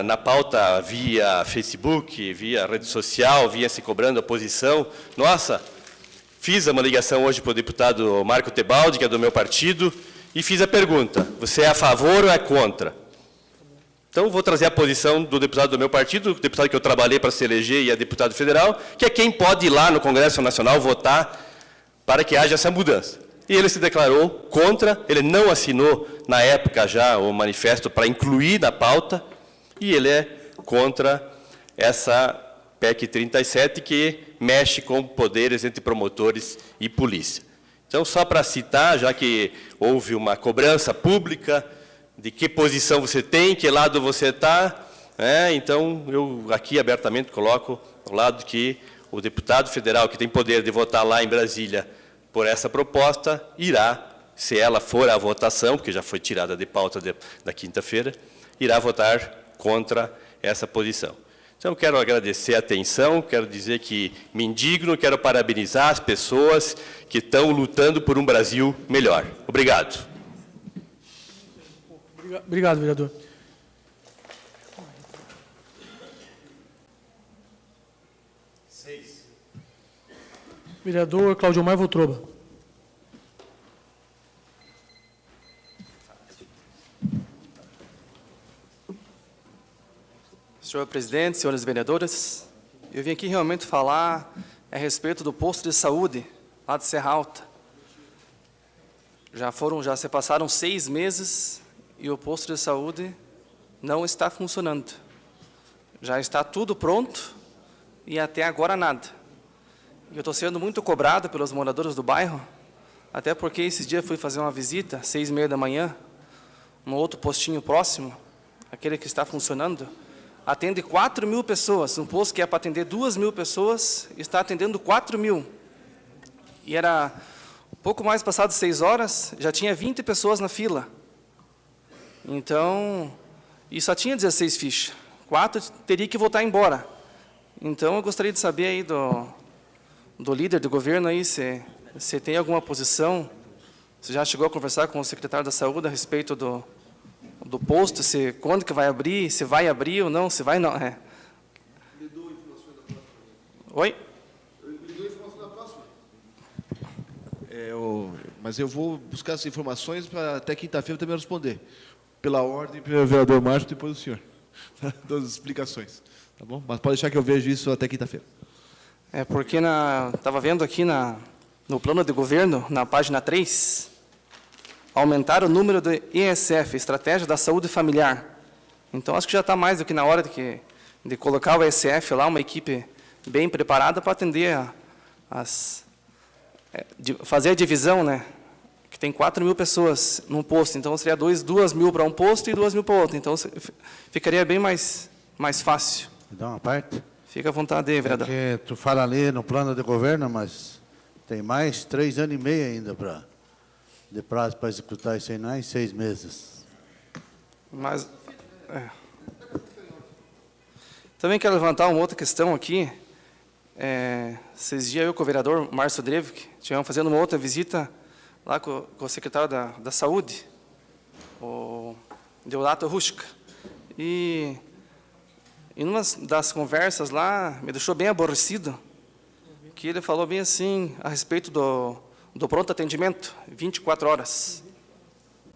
na pauta via Facebook, via rede social, vinha se cobrando a oposição, nossa, fiz uma ligação hoje para o deputado Marco Tebaldi, que é do meu partido, e fiz a pergunta, você é a favor ou é contra? Então, vou trazer a posição do deputado do meu partido, o deputado que eu trabalhei para se eleger e é deputado federal, que é quem pode ir lá no Congresso Nacional votar para que haja essa mudança. E ele se declarou contra, ele não assinou, na época já, o manifesto para incluir na pauta, e ele é contra essa PEC 37, que mexe com poderes entre promotores e polícia. Então, só para citar, já que houve uma cobrança pública de que posição você tem, que lado você está, então, eu aqui abertamente coloco o lado que o deputado federal, que tem poder de votar lá em Brasília por essa proposta, irá, se ela for à votação, porque já foi tirada de pauta da quinta-feira, irá votar contra essa posição. Então, quero agradecer a atenção, quero dizer que me indigno, quero parabenizar as pessoas que estão lutando por um Brasil melhor. Obrigado. Obrigado, vereador. Vereador Claudiomar Votroba. Senhor presidente, senhores vereadores, eu vim aqui realmente falar a respeito do posto de saúde lá de Serra Alta. Já se passaram 6 meses e o posto de saúde não está funcionando. Já está tudo pronto e até agora nada. Eu estou sendo muito cobrado pelos moradores do bairro, até porque esses dias fui fazer uma visita, 6h30 da manhã, num outro postinho próximo, aquele que está funcionando, atende 4.000 pessoas, um posto que é para atender 2.000 pessoas, está atendendo 4.000. E era pouco mais passado 6 horas, já tinha 20 pessoas na fila. Então, e só tinha 16 fichas, 4 teria que voltar embora. Então, eu gostaria de saber aí do líder do governo aí, se tem alguma posição, se já chegou a conversar com o secretário da Saúde a respeito do posto, quando que vai abrir, se vai abrir ou não, se vai não. Oi? Mas eu vou buscar essas informações para até quinta-feira também responder. Pela ordem, pelo vereador Márcio, depois o senhor. Das explicações. Tá bom? Mas pode deixar que eu vejo isso até quinta-feira. É porque estava vendo aqui no plano de governo, na página 3, aumentar o número do ESF, Estratégia da Saúde Familiar. Então, acho que já está mais do que na hora de colocar o ESF lá, uma equipe bem preparada para atender fazer a divisão, né? Que tem 4.000 pessoas num posto, então seria 2.000 para um posto e 2.000 para outro. Então, ficaria bem mais fácil. Dá uma parte. Fica à vontade, vereador. Porque tu fala ali no plano de governo, mas tem mais 3 anos e meio ainda de prazo para executar isso aí, não é em 6 meses. Mas, também quero levantar uma outra questão aqui. Esses dias eu com o vereador Márcio Drevik estivemos fazendo uma outra visita lá com o secretário da Saúde, o Deodato Ruschka. E em uma das conversas lá, me deixou bem aborrecido, que ele falou bem assim, a respeito do pronto atendimento, 24 horas.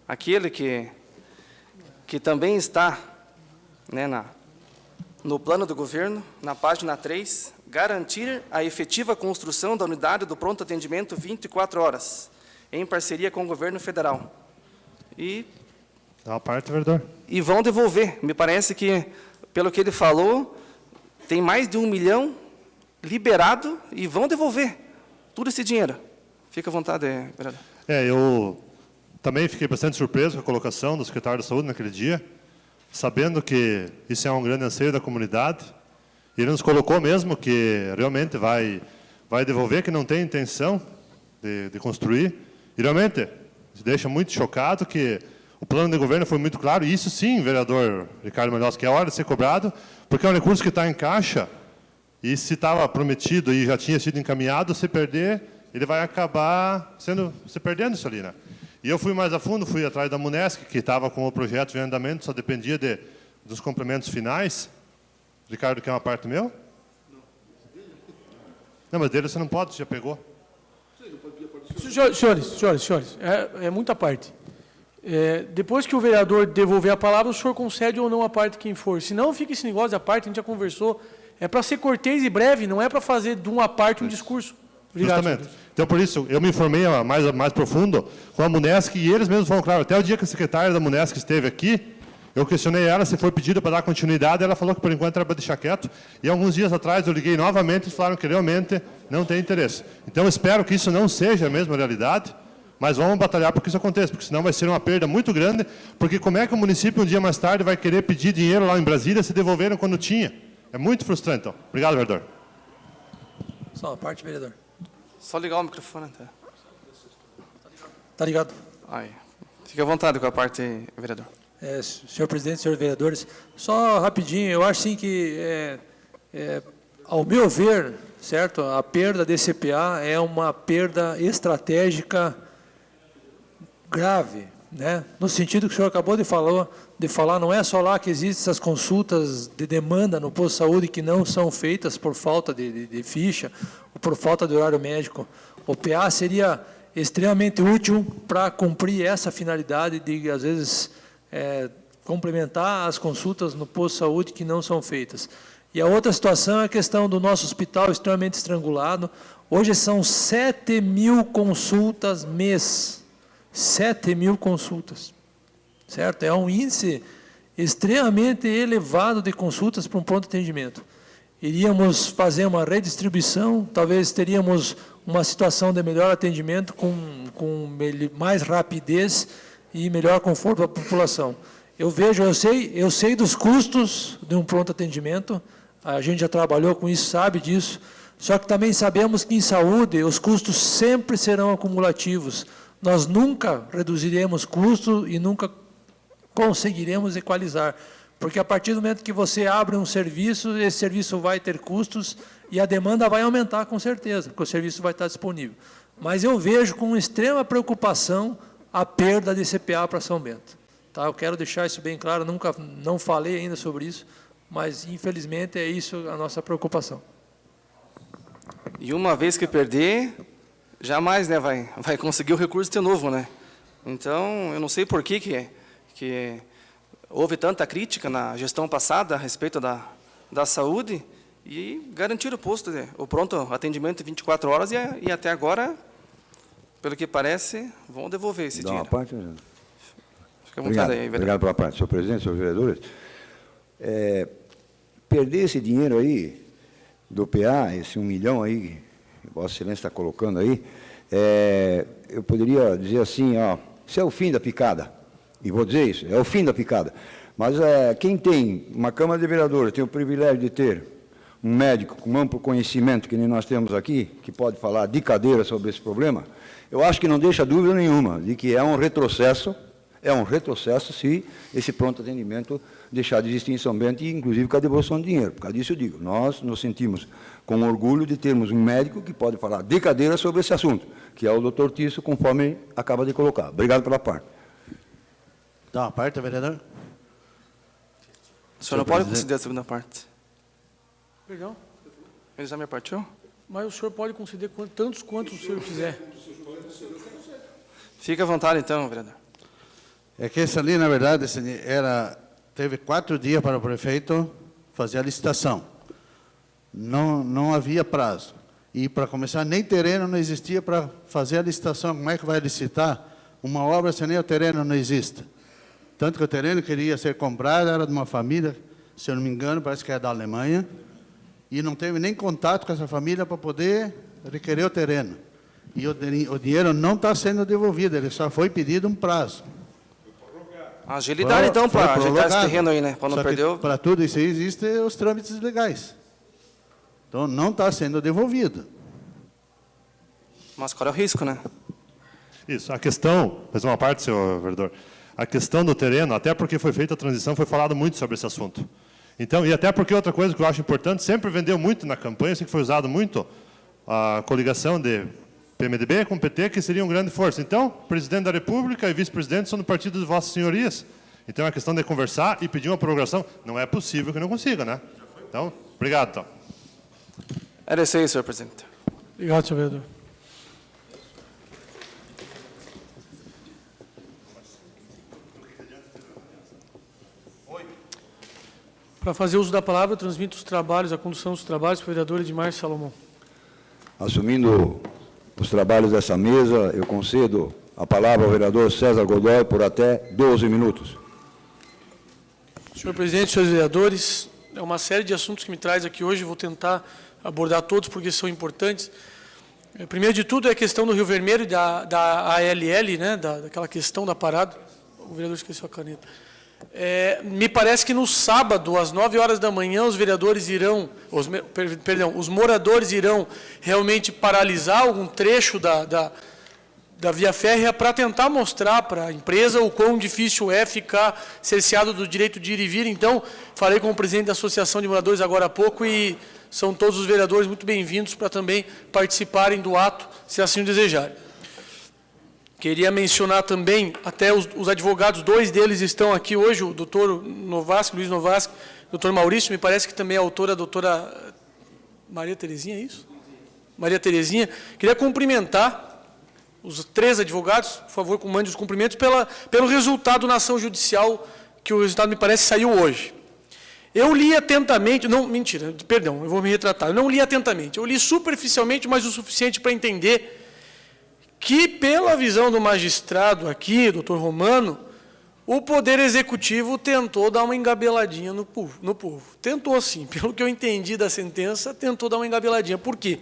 Aquele que também está, né, no plano do governo, na página 3, garantir a efetiva construção da unidade do pronto atendimento 24 horas, em parceria com o governo federal. Dá uma parte, vereador. E vão devolver. Me parece que, pelo que ele falou, tem mais de 1 milhão liberado e vão devolver todo esse dinheiro. Fica à vontade, vereador. Eu também fiquei bastante surpreso com a colocação do secretário da Saúde naquele dia, sabendo que isso é um grande anseio da comunidade. Ele nos colocou mesmo que realmente vai devolver, que não tem intenção de construir. E realmente, se deixa muito chocado que o plano de governo foi muito claro, e isso sim, vereador Ricardo Malhosa, que é hora de ser cobrado, porque é um recurso que está em caixa, e se estava prometido e já tinha sido encaminhado, se perder, ele vai acabar se perdendo isso ali, né? E eu fui mais a fundo, fui atrás da Munesc, que estava com o projeto em andamento, só dependia dos complementos finais. Ricardo, quer uma parte meu? Não, mas dele você não pode, você já pegou. Senhores, é muita parte. Depois que o vereador devolver a palavra, o senhor concede ou não a parte quem for. Se não, fica esse negócio da parte, a gente já conversou. É para ser cortês e breve, não é para fazer de uma parte um discurso. Obrigado. Justamente. Então, por isso, eu me informei mais profundo com a Munesc e eles mesmos falam, claro, até o dia que a secretária da Munesc esteve aqui, eu questionei ela se foi pedido para dar continuidade, ela falou que por enquanto era para deixar quieto, e alguns dias atrás eu liguei novamente e falaram que realmente não tem interesse. Então, eu espero que isso não seja a mesma realidade, mas vamos batalhar para que isso aconteça, porque senão vai ser uma perda muito grande, porque como é que o município um dia mais tarde vai querer pedir dinheiro lá em Brasília se devolveram quando tinha? É muito frustrante, então. Obrigado, vereador. Só a parte, vereador. Só ligar o microfone. Tá ligado? Aí. Fique à vontade com a parte, vereador. Senhor presidente, senhores vereadores, só rapidinho, eu acho sim que, ao meu ver, certo, a perda da CPA é uma perda estratégica grave, né? No sentido que o senhor acabou de falar, não é só lá que existem essas consultas de demanda no posto de saúde que não são feitas por falta de ficha ou por falta de horário médico. O PA seria extremamente útil para cumprir essa finalidade de, às vezes, complementar as consultas no posto de saúde que não são feitas. E a outra situação é a questão do nosso hospital extremamente estrangulado. Hoje são 7.000 consultas mês. 7.000 consultas. Certo? É um índice extremamente elevado de consultas para um pronto atendimento. Iríamos fazer uma redistribuição, talvez teríamos uma situação de melhor atendimento com mais rapidez e melhor conforto para a população. Eu sei dos custos de um pronto atendimento, a gente já trabalhou com isso, sabe disso, só que também sabemos que em saúde os custos sempre serão acumulativos. Nós nunca reduziremos custos e nunca conseguiremos equalizar, porque a partir do momento que você abre um serviço, esse serviço vai ter custos e a demanda vai aumentar com certeza, porque o serviço vai estar disponível. Mas eu vejo com extrema preocupação a perda de CPA para São Bento. Tá? Eu quero deixar isso bem claro, não falei ainda sobre isso, mas infelizmente é isso a nossa preocupação. E uma vez que perder, jamais, né, vai conseguir o recurso de novo, né? Então, eu não sei por que houve tanta crítica na gestão passada a respeito da saúde e garantir o posto, o pronto atendimento 24 horas e até agora, pelo que parece, vão devolver esse Dá uma dinheiro. parte, né? Fica à vontade aí, vereador. Obrigado pela parte. Senhor presidente, senhores vereadores, perder esse dinheiro aí do PA, esse 1 milhão aí, que Vossa Excelência está colocando aí, eu poderia dizer assim, ó, isso é o fim da picada. E vou dizer isso, é o fim da picada. Mas quem tem uma Câmara de Vereadores, tem o privilégio de ter um médico com amplo conhecimento, que nem nós temos aqui, que pode falar de cadeira sobre esse problema, eu acho que não deixa dúvida nenhuma de que é um retrocesso se esse pronto atendimento deixar de existir em São Bento, e inclusive com a devolução de dinheiro. Por causa disso eu digo, nós nos sentimos com orgulho de termos um médico que pode falar de cadeira sobre esse assunto, que é o doutor Tício, conforme acaba de colocar. Obrigado pela parte. Dá uma parte, vereador? O senhor não pode conceder a segunda parte. Perdão? Ele já me partiu? Mas o senhor pode conceder tantos quantos o senhor quiser. Fica à vontade, então, vereador. É que esse ali, na verdade, teve 4 dias para o prefeito fazer a licitação. Não havia prazo. E, para começar, nem terreno não existia para fazer a licitação. Como é que vai licitar uma obra se nem o terreno não existe? Tanto que o terreno queria ser comprado, era de uma família, se eu não me engano, parece que é da Alemanha, e não teve nem contato com essa família para poder requerer o terreno. E o dinheiro não está sendo devolvido, ele só foi pedido um prazo. Agilidade, então, para ajeitar esse terreno aí, né? Para não perder o... Para tudo isso aí existem os trâmites legais. Então, não está sendo devolvido. Mas qual é o risco, né? Isso, a questão, mais uma parte, senhor vereador, a questão do terreno, até porque foi feita a transição, foi falado muito sobre esse assunto. Então, e até porque outra coisa que eu acho importante, sempre vendeu muito na campanha, assim que foi usado muito a coligação de PMDB com PT, que seria uma grande força. Então, presidente da República e vice-presidente são do partido de Vossas Senhorias. Então, é questão de conversar e pedir uma prorrogação. Não é possível que não consiga, né? Então, obrigado, então. Era isso aí, senhor presidente. Obrigado, senhor vereador. Para fazer uso da palavra, eu transmito os trabalhos, a condução dos trabalhos para o vereador Edmar Salomão. Assumindo os trabalhos dessa mesa, eu concedo a palavra ao vereador César Godoy por até 12 minutos. Senhor presidente, senhores vereadores, é uma série de assuntos que me traz aqui hoje, vou tentar abordar todos porque são importantes. Primeiro de tudo é a questão do Rio Vermelho, da ALL, né, daquela questão da parada. O vereador esqueceu a caneta. Me parece que no sábado, às 9 horas da manhã, os vereadores irão, os moradores irão realmente paralisar algum trecho da via férrea para tentar mostrar para a empresa o quão difícil é ficar cerceado do direito de ir e vir. Então, falei com o presidente da Associação de Moradores agora há pouco e são todos os vereadores muito bem-vindos para também participarem do ato, se assim o desejarem. Queria mencionar também, até os advogados, 2 deles estão aqui hoje, o doutor Novasco, Luiz Novasco, o doutor Maurício, me parece que também é autora, a doutora Maria Terezinha, é isso? Maria Terezinha. Queria cumprimentar os 3 advogados, por favor, mande os cumprimentos, pelo resultado na ação judicial, que o resultado me parece saiu hoje. Eu li atentamente, não, mentira, perdão, eu vou me retratar, eu não li atentamente, eu li superficialmente, mas o suficiente para entender que, pela visão do magistrado aqui, doutor Romano, o Poder Executivo tentou dar uma engabeladinha no povo. Tentou sim, pelo que eu entendi da sentença, tentou dar uma engabeladinha. Por quê?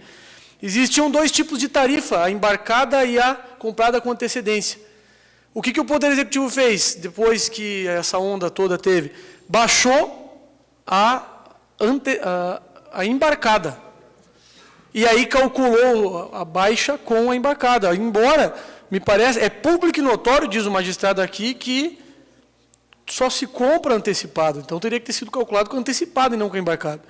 Existiam 2 tipos de tarifa, a embarcada e a comprada com antecedência. O que o Poder Executivo fez, depois que essa onda toda teve? Baixou a embarcada. E aí calculou a baixa com a embarcada. Embora, me parece, é público e notório, diz o magistrado aqui, que só se compra antecipado. Então, teria que ter sido calculado com antecipado e não com embarcado.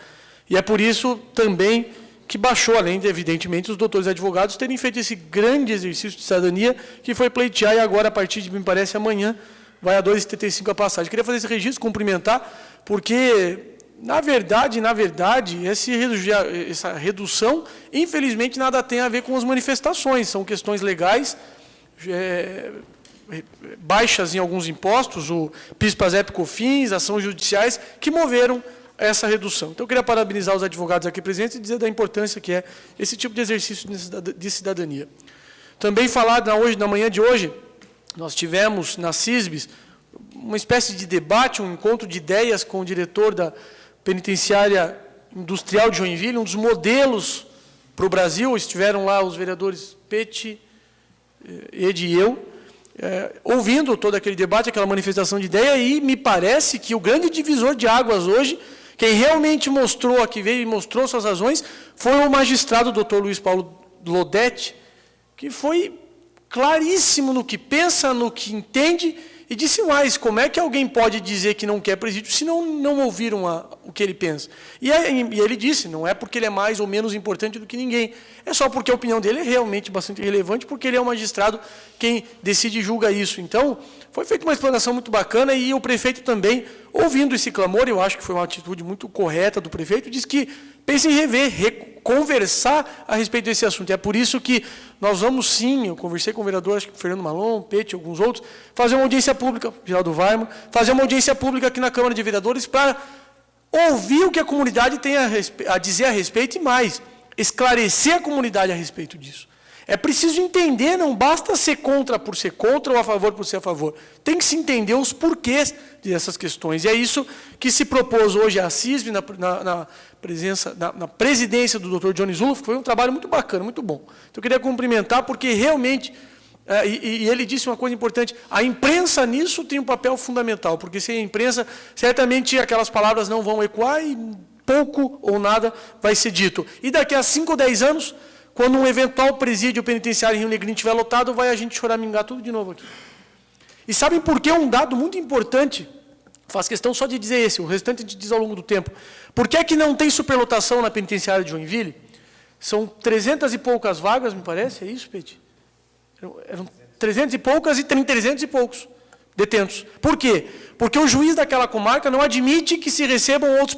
E é por isso também que baixou, além de, evidentemente, os doutores advogados terem feito esse grande exercício de cidadania que foi pleitear e agora, a partir de, me parece, amanhã, vai a 2,75 a passagem. Queria fazer esse registro, cumprimentar, porque... Na verdade, essa redução, infelizmente, nada tem a ver com as manifestações, são questões legais, baixas em alguns impostos, o PIS, PASEP, COFINS, ações judiciais, que moveram essa redução. Então, eu queria parabenizar os advogados aqui presentes e dizer da importância que é esse tipo de exercício de cidadania. Também falar, na manhã de hoje, nós tivemos na CISBS uma espécie de debate, um encontro de ideias com o diretor da Penitenciária Industrial de Joinville, um dos modelos para o Brasil. Estiveram lá os vereadores Peti, Ed e eu, ouvindo todo aquele debate, aquela manifestação de ideia, e me parece que o grande divisor de águas hoje, quem realmente mostrou, aqui veio e mostrou suas razões, foi o magistrado Dr. Luiz Paulo Lodetti, que foi claríssimo no que pensa, no que entende, e disse mais: como é que alguém pode dizer que não quer presídio se não ouviram o que ele pensa? E ele disse, não é porque ele é mais ou menos importante do que ninguém, é só porque a opinião dele é realmente bastante relevante, porque ele é o magistrado quem decide e julga isso. Então, foi feita uma explanação muito bacana, e o prefeito também, ouvindo esse clamor, eu acho que foi uma atitude muito correta do prefeito, disse que pensa em rever, conversar a respeito desse assunto. É por isso que nós vamos sim, eu conversei com o vereador, acho que Fernando Malon, Peti, alguns outros, fazer uma audiência pública, Geraldo Weimar, fazer uma audiência pública aqui na Câmara de Vereadores para ouvir o que a comunidade tem a dizer a respeito e mais, esclarecer a comunidade a respeito disso. É preciso entender, não basta ser contra por ser contra ou a favor por ser a favor. Tem que se entender os porquês dessas questões. E é isso que se propôs hoje à CISB, na presidência do Dr. Johnny Zuluf, que foi um trabalho muito bacana, muito bom. Então, eu queria cumprimentar, porque realmente, e ele disse uma coisa importante, a imprensa nisso tem um papel fundamental, porque sem a imprensa, certamente aquelas palavras não vão ecoar e pouco ou nada vai ser dito. E daqui a 5 ou 10 anos, quando um eventual presídio penitenciário em Rio Negrinho estiver lotado, vai a gente choramingar tudo de novo aqui. E sabem por que um dado muito importante? Faço questão só de dizer esse, o restante a gente diz ao longo do tempo. Por que é que não tem superlotação na penitenciária de Joinville? São 300 e poucas vagas, me parece, é isso, Peti? Eram 300 e poucas e tem 300 e poucos detentos. Por quê? Porque o juiz daquela comarca não admite que se recebam outros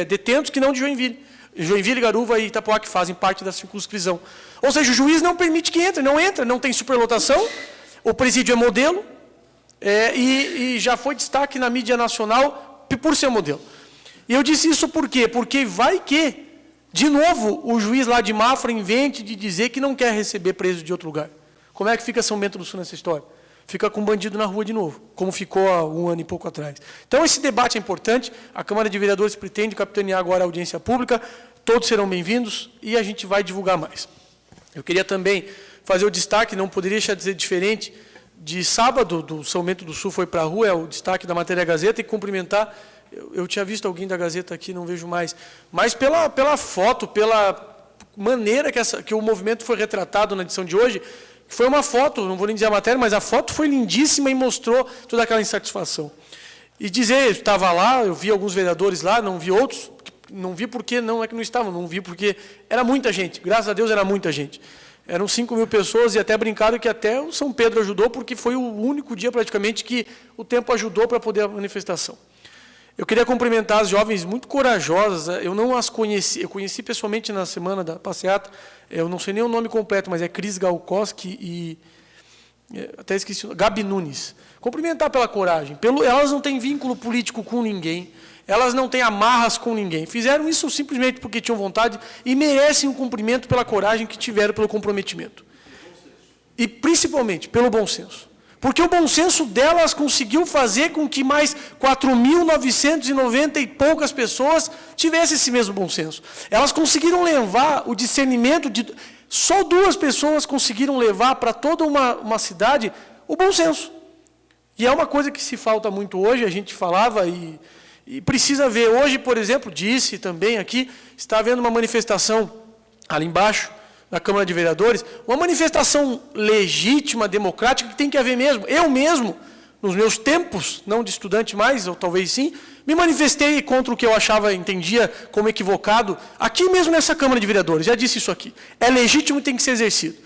detentos que não de Joinville. Joinville, Garuva e Itapoá, que fazem parte da circunscrição. Ou seja, o juiz não permite que entre, não tem superlotação, o presídio é modelo, e já foi destaque na mídia nacional por ser modelo. E eu disse isso por quê? Porque vai que, de novo, o juiz lá de Mafra invente de dizer que não quer receber preso de outro lugar. Como é que fica São Bento do Sul nessa história? Fica com bandido na rua de novo, como ficou há 1 ano e pouco atrás. Então, esse debate é importante, a Câmara de Vereadores pretende capitanear agora a audiência pública, todos serão bem-vindos e a gente vai divulgar mais. Eu queria também fazer o destaque, não poderia deixar de ser diferente, de sábado, do São Bento do Sul foi para a rua, é o destaque da matéria Gazeta, e cumprimentar, eu tinha visto alguém da Gazeta aqui, não vejo mais, mas pela foto, pela maneira que o movimento foi retratado na edição de hoje, foi uma foto, não vou nem dizer a matéria, mas a foto foi lindíssima e mostrou toda aquela insatisfação. E dizer, eu estava lá, eu vi alguns vereadores lá, não vi outros, não vi porque, não é que não estavam, não vi porque era muita gente, graças a Deus era muita gente. Eram 5.000 pessoas e até brincaram que até o São Pedro ajudou, porque foi o único dia praticamente que o tempo ajudou para poder a manifestação. Eu queria cumprimentar as jovens muito corajosas, eu não as conheci, eu conheci pessoalmente na semana da passeata, eu não sei nem o nome completo, mas é Cris Galkoski e, até esqueci, Gabi Nunes. Cumprimentar pela coragem, elas não têm vínculo político com ninguém, elas não têm amarras com ninguém, fizeram isso simplesmente porque tinham vontade e merecem um cumprimento pela coragem que tiveram, pelo comprometimento. E principalmente pelo bom senso. Porque o bom senso delas conseguiu fazer com que mais 4.990 e poucas pessoas tivessem esse mesmo bom senso. Elas conseguiram levar o discernimento de... Só 2 pessoas conseguiram levar para toda uma cidade o bom senso. E é uma coisa que se falta muito hoje, a gente falava e precisa ver. Hoje, por exemplo, disse também aqui, está havendo uma manifestação ali embaixo, na Câmara de Vereadores, uma manifestação legítima, democrática, que tem que haver mesmo. Eu mesmo, nos meus tempos, não de estudante mais, ou talvez sim, me manifestei contra o que eu achava, entendia como equivocado, aqui mesmo nessa Câmara de Vereadores, já disse isso aqui. É legítimo e tem que ser exercido.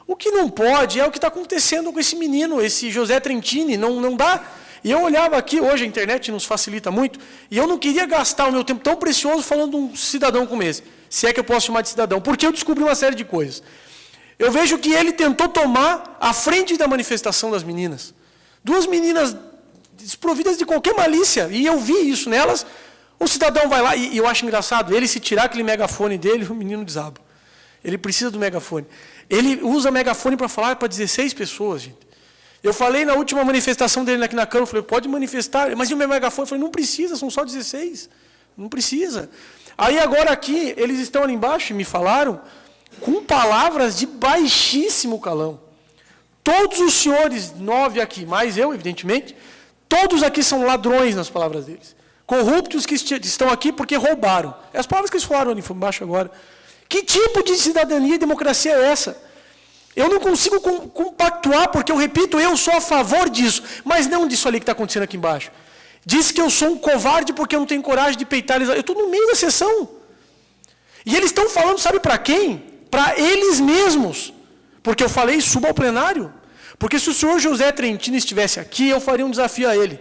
O que não pode é o que está acontecendo com esse menino, esse José Trentini, não dá. E eu olhava aqui, hoje a internet nos facilita muito, e eu não queria gastar o meu tempo tão precioso falando de um cidadão como esse, se é que eu posso chamar de cidadão, porque eu descobri uma série de coisas. Eu vejo que ele tentou tomar a frente da manifestação das meninas. 2 meninas desprovidas de qualquer malícia, e eu vi isso nelas, O cidadão vai lá, e eu acho engraçado, ele se tirar aquele megafone dele, o menino desaba. Ele precisa do megafone. Ele usa megafone para falar para 16 pessoas, gente. Eu falei na última manifestação dele aqui na Câmara, eu falei, pode manifestar, mas e o meu megafone? Eu falei, não precisa, são só 16. Não precisa. Aí agora aqui, eles estão ali embaixo, me falaram, com palavras de baixíssimo calão. Todos os senhores, 9 aqui, mais eu, evidentemente, todos aqui são ladrões nas palavras deles. Corruptos que estão aqui porque roubaram. É as palavras que eles falaram ali embaixo agora. Que tipo de cidadania e democracia é essa? Eu não consigo compactuar, porque eu repito, eu sou a favor disso, mas não disso ali que está acontecendo aqui embaixo. Diz que eu sou um covarde porque eu não tenho coragem de peitar eles. Eu estou no meio da sessão. E eles estão falando, sabe para quem? Para eles mesmos. Porque eu falei, suba ao plenário. Porque se o senhor José Trentino estivesse aqui, eu faria um desafio a ele.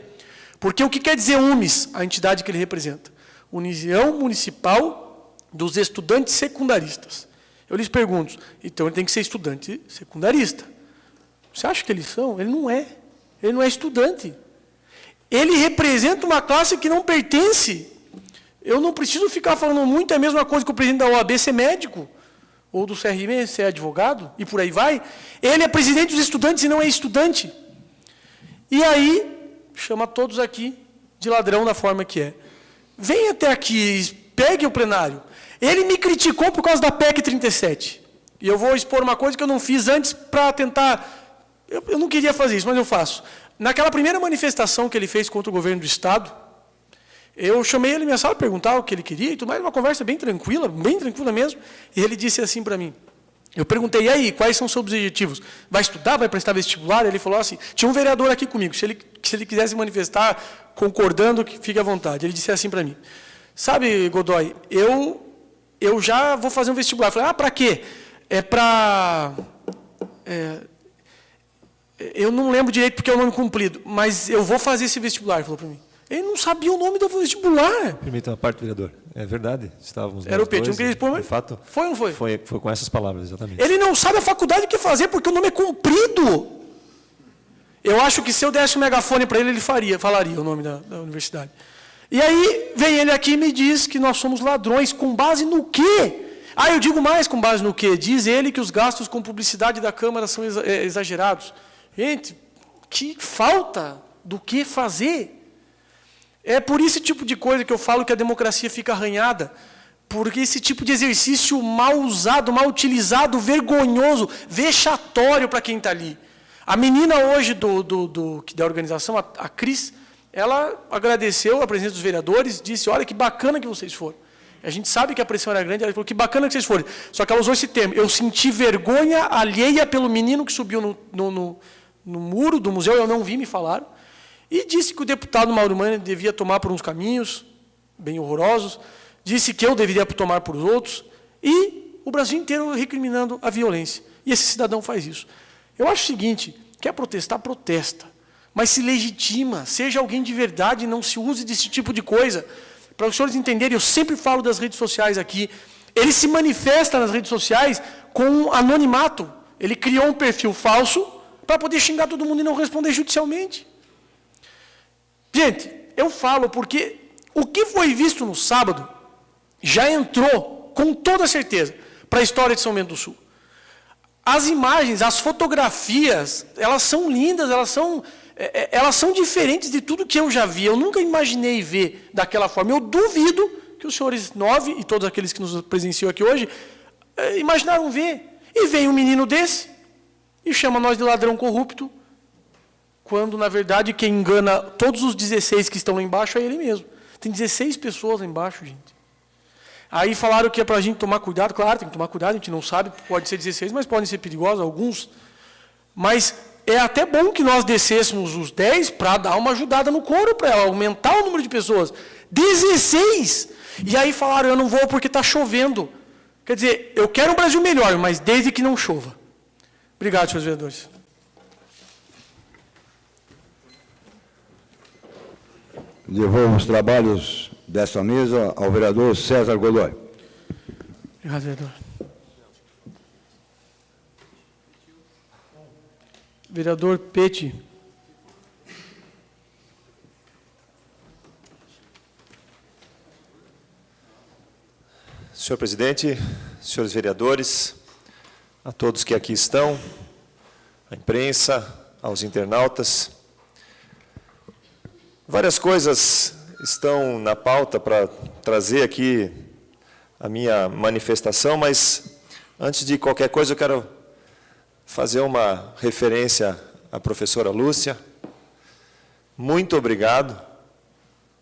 Porque o que quer dizer UMES, a entidade que ele representa? União Municipal dos Estudantes Secundaristas. Eu lhes pergunto, então ele tem que ser estudante secundarista. Você acha que eles são? Ele não é. Ele não é estudante. Ele representa uma classe que não pertence. Eu não preciso ficar falando muito, é a mesma coisa que o presidente da OAB ser médico, ou do CRM ser advogado, e por aí vai. Ele é presidente dos estudantes e não é estudante. E aí, chama todos aqui de ladrão da forma que é. Venha até aqui, pegue o plenário. Ele me criticou por causa da PEC 37. E eu vou expor uma coisa que eu não fiz antes para tentar... Eu não queria fazer isso, mas eu faço. Naquela primeira manifestação que ele fez contra o governo do Estado, eu chamei ele na minha sala, perguntar o que ele queria e tudo mais, uma conversa bem tranquila mesmo, e ele disse assim para mim, eu perguntei, e aí, quais são os seus objetivos? Vai estudar, vai prestar vestibular? Ele falou assim, tinha um vereador aqui comigo, se ele quisesse manifestar concordando, que fique à vontade. Ele disse assim para mim, sabe, Godoy, eu já vou fazer um vestibular. Eu falei, para quê? É para... eu não lembro direito porque é o nome comprido, mas eu vou fazer esse vestibular, ele falou para mim. Ele não sabia o nome do vestibular. Permita uma parte, vereador. É verdade, estávamos Era o Pet, não queria expor, de fato. Foi ou não foi? Foi com essas palavras, exatamente. Ele não sabe a faculdade o que fazer, porque o nome é comprido. Eu acho que se eu desse um megafone para ele falaria o nome da universidade. E aí, vem ele aqui e me diz que nós somos ladrões, com base no quê? Eu digo mais, com base no quê? Diz ele que os gastos com publicidade da Câmara são exagerados. Gente, que falta do que fazer. É por esse tipo de coisa que eu falo que a democracia fica arranhada, porque esse tipo de exercício mal usado, mal utilizado, vergonhoso, vexatório para quem está ali. A menina hoje da organização, a Cris, ela agradeceu a presença dos vereadores, disse, olha que bacana que vocês foram. A gente sabe que a pressão era grande, ela falou, que bacana que vocês foram. Só que ela usou esse termo, eu senti vergonha alheia pelo menino que subiu no muro do museu, eu não vi, me falaram. E disse que o deputado Mauro Mani devia tomar por uns caminhos bem horrorosos, disse que eu deveria tomar por outros, e o Brasil inteiro recriminando a violência. E esse cidadão faz isso. Eu acho o seguinte, quer protestar, protesta, mas se legitima, seja alguém de verdade, não se use desse tipo de coisa. Para os senhores entenderem, eu sempre falo das redes sociais aqui, ele se manifesta nas redes sociais com um anonimato. Ele criou um perfil falso para poder xingar todo mundo e não responder judicialmente. Gente, eu falo porque o que foi visto no sábado já entrou, com toda certeza, para a história de São Bento do Sul. As imagens, as fotografias, elas são lindas, elas são diferentes de tudo que eu já vi. Eu nunca imaginei ver daquela forma. Eu duvido que os senhores 9 e todos aqueles que nos presenciam aqui hoje imaginaram ver. E vem um menino desse e chama nós de ladrão corrupto, quando, na verdade, quem engana todos os 16 que estão lá embaixo é ele mesmo. Tem 16 pessoas lá embaixo, gente. Aí falaram que é para a gente tomar cuidado. Claro, tem que tomar cuidado, a gente não sabe, pode ser 16, mas podem ser perigosos alguns. Mas é até bom que nós descêssemos os 10 para dar uma ajudada no coro, para aumentar o número de pessoas. 16! E aí falaram, eu não vou porque está chovendo. Quer dizer, eu quero um Brasil melhor, mas desde que não chova. Obrigado, senhores vereadores. Devolvo os trabalhos dessa mesa ao vereador César Godoy. Obrigado, vereador. Vereador Peti. Senhor presidente, senhores vereadores, a todos que aqui estão, à imprensa, aos internautas. Várias coisas estão na pauta para trazer aqui a minha manifestação, mas antes de qualquer coisa eu quero fazer uma referência à professora Lúcia. Muito obrigado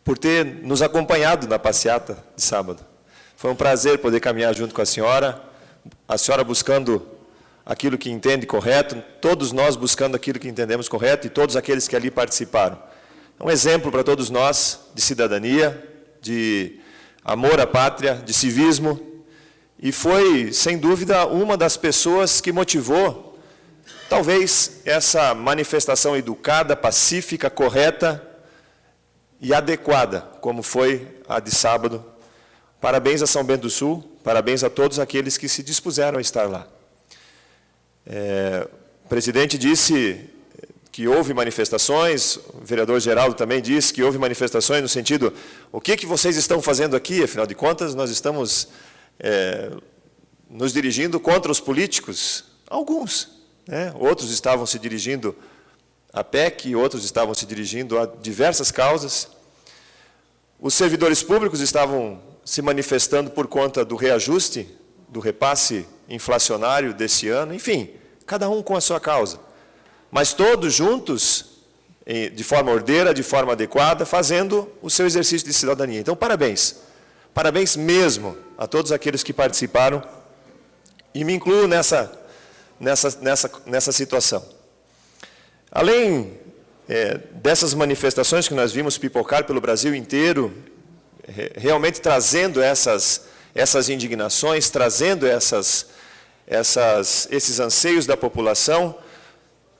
por ter nos acompanhado na passeata de sábado. Foi um prazer poder caminhar junto com a senhora buscando aquilo que entende correto, todos nós buscando aquilo que entendemos correto e todos aqueles que ali participaram. É um exemplo para todos nós de cidadania, de amor à pátria, de civismo, e foi, sem dúvida, uma das pessoas que motivou, talvez, essa manifestação educada, pacífica, correta e adequada, como foi a de sábado. Parabéns a São Bento do Sul, parabéns a todos aqueles que se dispuseram a estar lá. O presidente disse que houve manifestações, o vereador Geraldo também disse que houve manifestações no sentido, o que vocês estão fazendo aqui? Afinal de contas, nós estamos nos dirigindo contra os políticos, alguns, né? Outros estavam se dirigindo à PEC, outros estavam se dirigindo a diversas causas. Os servidores públicos estavam se manifestando por conta do reajuste, do repasse inflacionário desse ano, enfim, cada um com a sua causa. Mas todos juntos, de forma ordeira, de forma adequada, fazendo o seu exercício de cidadania. Então, parabéns. Parabéns mesmo a todos aqueles que participaram, e me incluo nessa situação. Além dessas manifestações que nós vimos pipocar pelo Brasil inteiro, realmente trazendo essas indignações, trazendo esses anseios da população,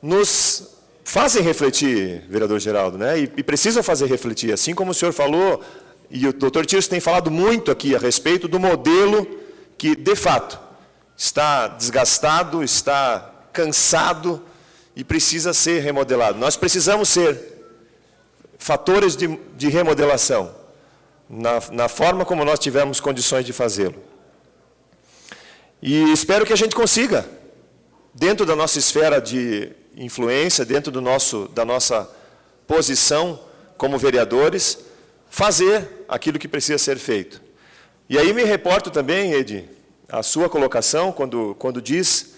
nos fazem refletir, vereador Geraldo, né? E precisam fazer refletir, assim como o senhor falou, e o doutor Tirso tem falado muito aqui a respeito do modelo que, de fato, está desgastado, está cansado e precisa ser remodelado. Nós precisamos ser fatores de remodelação, na forma como nós tivemos condições de fazê-lo. E espero que a gente consiga, dentro da nossa esfera de influência, dentro da nossa posição como vereadores, fazer aquilo que precisa ser feito. E aí me reporto também, Edi, a sua colocação, quando diz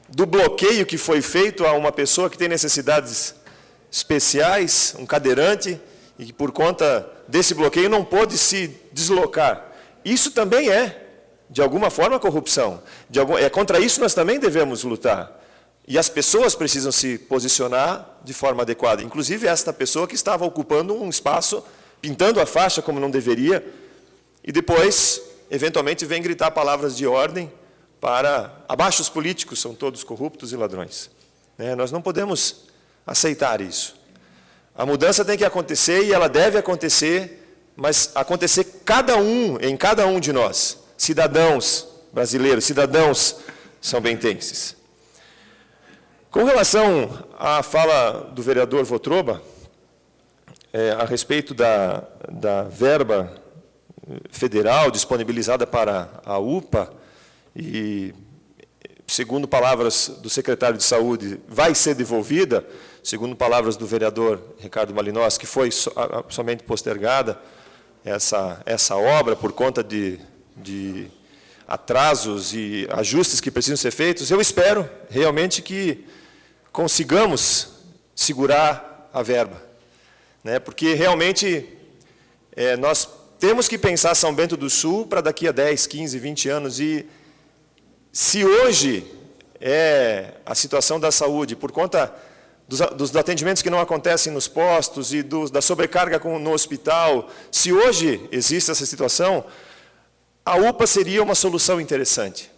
do bloqueio que foi feito a uma pessoa que tem necessidades especiais, um cadeirante, e que por conta desse bloqueio não pôde se deslocar. Isso também de alguma forma, corrupção. Contra isso nós também devemos lutar. E as pessoas precisam se posicionar de forma adequada. Inclusive esta pessoa que estava ocupando um espaço, pintando a faixa como não deveria, e depois, eventualmente, vem gritar palavras de ordem para abaixo os políticos, são todos corruptos e ladrões. Nós não podemos aceitar isso. A mudança tem que acontecer e ela deve acontecer, mas acontecer em cada um de nós, cidadãos brasileiros, cidadãos são-bentenses. Com relação à fala do vereador Votroba, a respeito da verba federal disponibilizada para a UPA, e, segundo palavras do secretário de Saúde, vai ser devolvida, segundo palavras do vereador Ricardo Malinowski, que foi somente postergada essa obra por conta de atrasos e ajustes que precisam ser feitos. Eu espero realmente que consigamos segurar a verba, né? Porque realmente nós temos que pensar São Bento do Sul para daqui a 10, 15, 20 anos, e se hoje a situação da saúde, por conta dos atendimentos que não acontecem nos postos e da sobrecarga no hospital, se hoje existe essa situação, a UPA seria uma solução interessante.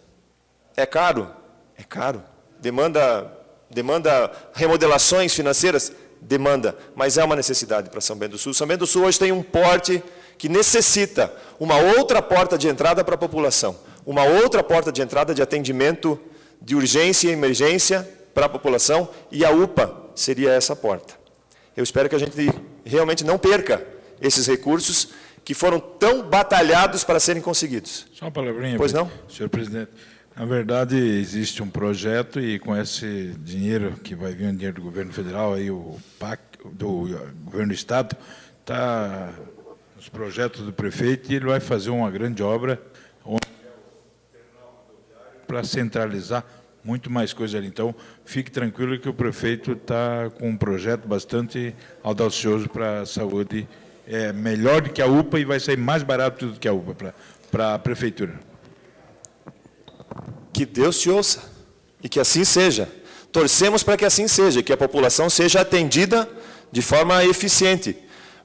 É caro? É caro. Demanda remodelações financeiras? Demanda, mas é uma necessidade para São Bento do Sul. São Bento do Sul hoje tem um porte que necessita uma outra porta de entrada para a população, uma outra porta de entrada de atendimento de urgência e emergência para a população, e a UPA seria essa porta. Eu espero que a gente realmente não perca esses recursos que foram tão batalhados para serem conseguidos. Só uma palavrinha. Pois não? Senhor presidente, na verdade, existe um projeto e com esse dinheiro, que vai vir um dinheiro do governo federal, aí o PAC, do governo do Estado, está nos projetos do prefeito e ele vai fazer uma grande obra para centralizar muito mais coisa ali. Então, fique tranquilo que o prefeito está com um projeto bastante audacioso para a saúde, melhor do que a UPA e vai sair mais barato do que a UPA para a prefeitura. Que Deus te ouça e que assim seja. Torcemos para que assim seja, que a população seja atendida de forma eficiente.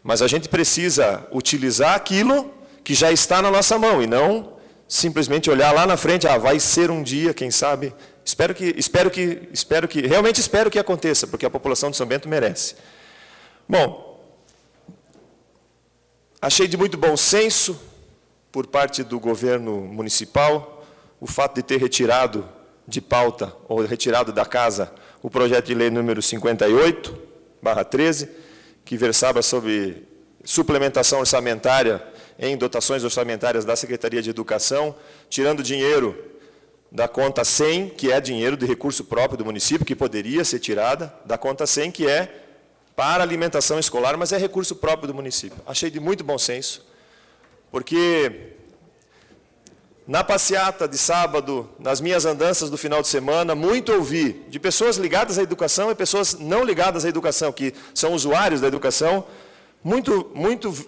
Mas a gente precisa utilizar aquilo que já está na nossa mão e não simplesmente olhar lá na frente, vai ser um dia, quem sabe. Realmente espero que aconteça, porque a população de São Bento merece. Bom, achei de muito bom senso, por parte do governo municipal, o fato de ter retirado de pauta, ou retirado da casa, o projeto de lei número 58/13, que versava sobre suplementação orçamentária em dotações orçamentárias da Secretaria de Educação, tirando dinheiro da conta 100, que é dinheiro de recurso próprio do município, que poderia ser tirada, da conta 100, que é para alimentação escolar, mas é recurso próprio do município. Achei de muito bom senso, porque na passeata de sábado, nas minhas andanças do final de semana, muito ouvi de pessoas ligadas à educação e pessoas não ligadas à educação, que são usuários da educação, muito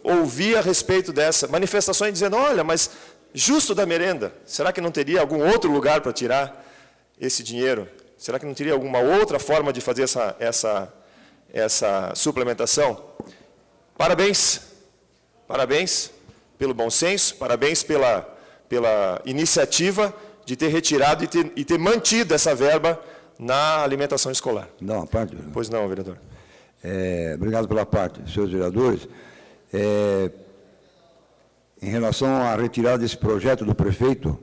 ouvi a respeito dessa manifestações dizendo, olha, mas justo da merenda, será que não teria algum outro lugar para tirar esse dinheiro? Será que não teria alguma outra forma de fazer essa suplementação? Parabéns pelo bom senso, parabéns pela iniciativa de ter retirado e ter mantido essa verba na alimentação escolar. Dá uma parte, vereador. Pois não, vereador. Obrigado pela parte, senhores vereadores. Em relação à retirada desse projeto do prefeito,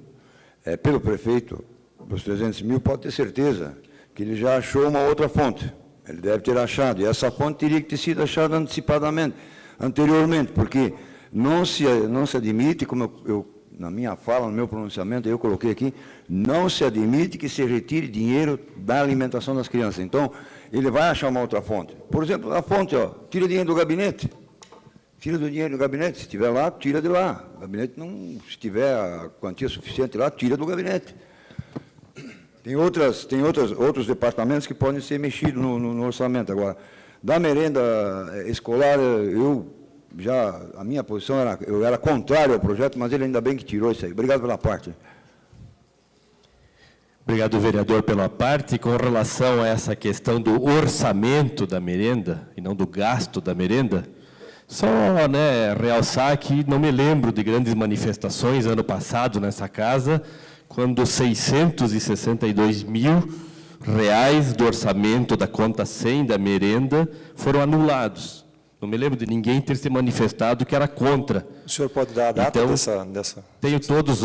pelo prefeito, dos 300 mil, pode ter certeza que ele já achou uma outra fonte. Ele deve ter achado, e essa fonte teria que ter sido achada anteriormente, porque não se admite, como eu na minha fala, no meu pronunciamento, eu coloquei aqui, não se admite que se retire dinheiro da alimentação das crianças. Então, ele vai achar uma outra fonte. Por exemplo, a fonte, tira dinheiro do gabinete. Tira do dinheiro do gabinete. Se estiver lá, tira de lá. O gabinete não, se tiver a quantia suficiente lá, tira do gabinete. Tem outros departamentos que podem ser mexidos no orçamento. Agora, da merenda escolar, a minha posição eu era contrário ao projeto, mas ele ainda bem que tirou isso aí. Obrigado pela parte. Obrigado, vereador, pela parte. Com relação a essa questão do orçamento da merenda, e não do gasto da merenda, só realçar que não me lembro de grandes manifestações ano passado nessa casa, quando 662 mil reais do orçamento da conta 100 da merenda foram anulados. Não me lembro de ninguém ter se manifestado que era contra. O senhor pode dar a data então, dessa? Tenho todas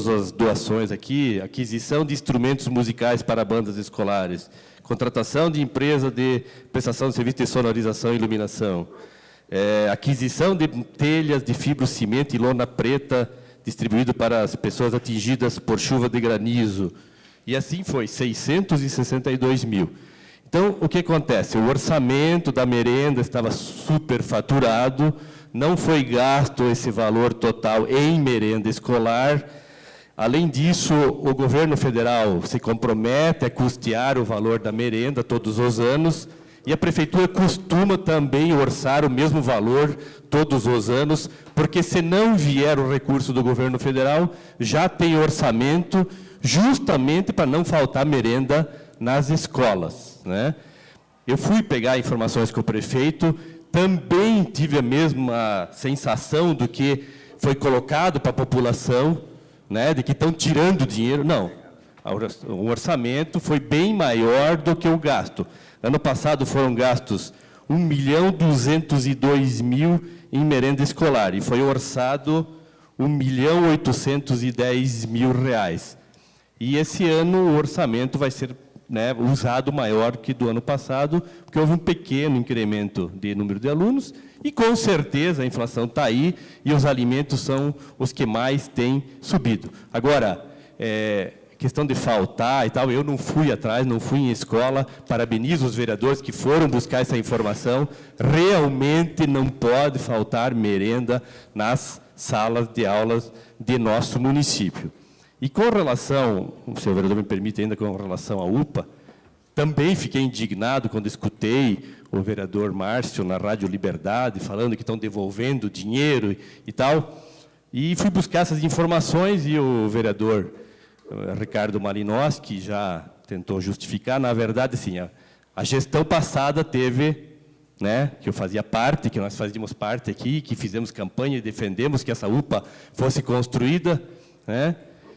as doações aqui, aquisição de instrumentos musicais para bandas escolares, contratação de empresa de prestação de serviço de sonorização e iluminação, aquisição de telhas de fibrocimento e lona preta distribuído para as pessoas atingidas por chuva de granizo. E assim foi, 662 mil. Então, o que acontece? O orçamento da merenda estava superfaturado, não foi gasto esse valor total em merenda escolar. Além disso, o governo federal se compromete a custear o valor da merenda todos os anos, e a prefeitura costuma também orçar o mesmo valor todos os anos, porque se não vier o recurso do governo federal, já tem orçamento justamente para não faltar merenda nas escolas, né? Eu fui pegar informações com o prefeito, também tive a mesma sensação do que foi colocado para a população, né, de que estão tirando dinheiro. Não, o orçamento foi bem maior do que o gasto. Ano passado foram gastos 1.202.000 em merenda escolar, e foi orçado 1.810.000 reais. E esse ano o orçamento vai ser né, usado maior que do ano passado, porque houve um pequeno incremento de número de alunos, e com certeza a inflação está aí, e os alimentos são os que mais têm subido. Agora, questão de faltar e tal, eu não fui atrás, não fui em escola, parabenizo os vereadores que foram buscar essa informação, realmente não pode faltar merenda nas salas de aulas de nosso município. E com relação, se o vereador me permite ainda, com relação à UPA, também fiquei indignado quando escutei o vereador Márcio na Rádio Liberdade falando que estão devolvendo dinheiro e tal, e fui buscar essas informações e o vereador Ricardo Malinowski já tentou justificar. Na verdade, sim, a gestão passada teve, né, que eu fazia parte, que nós fazíamos parte aqui, que fizemos campanha e defendemos que essa UPA fosse construída, né,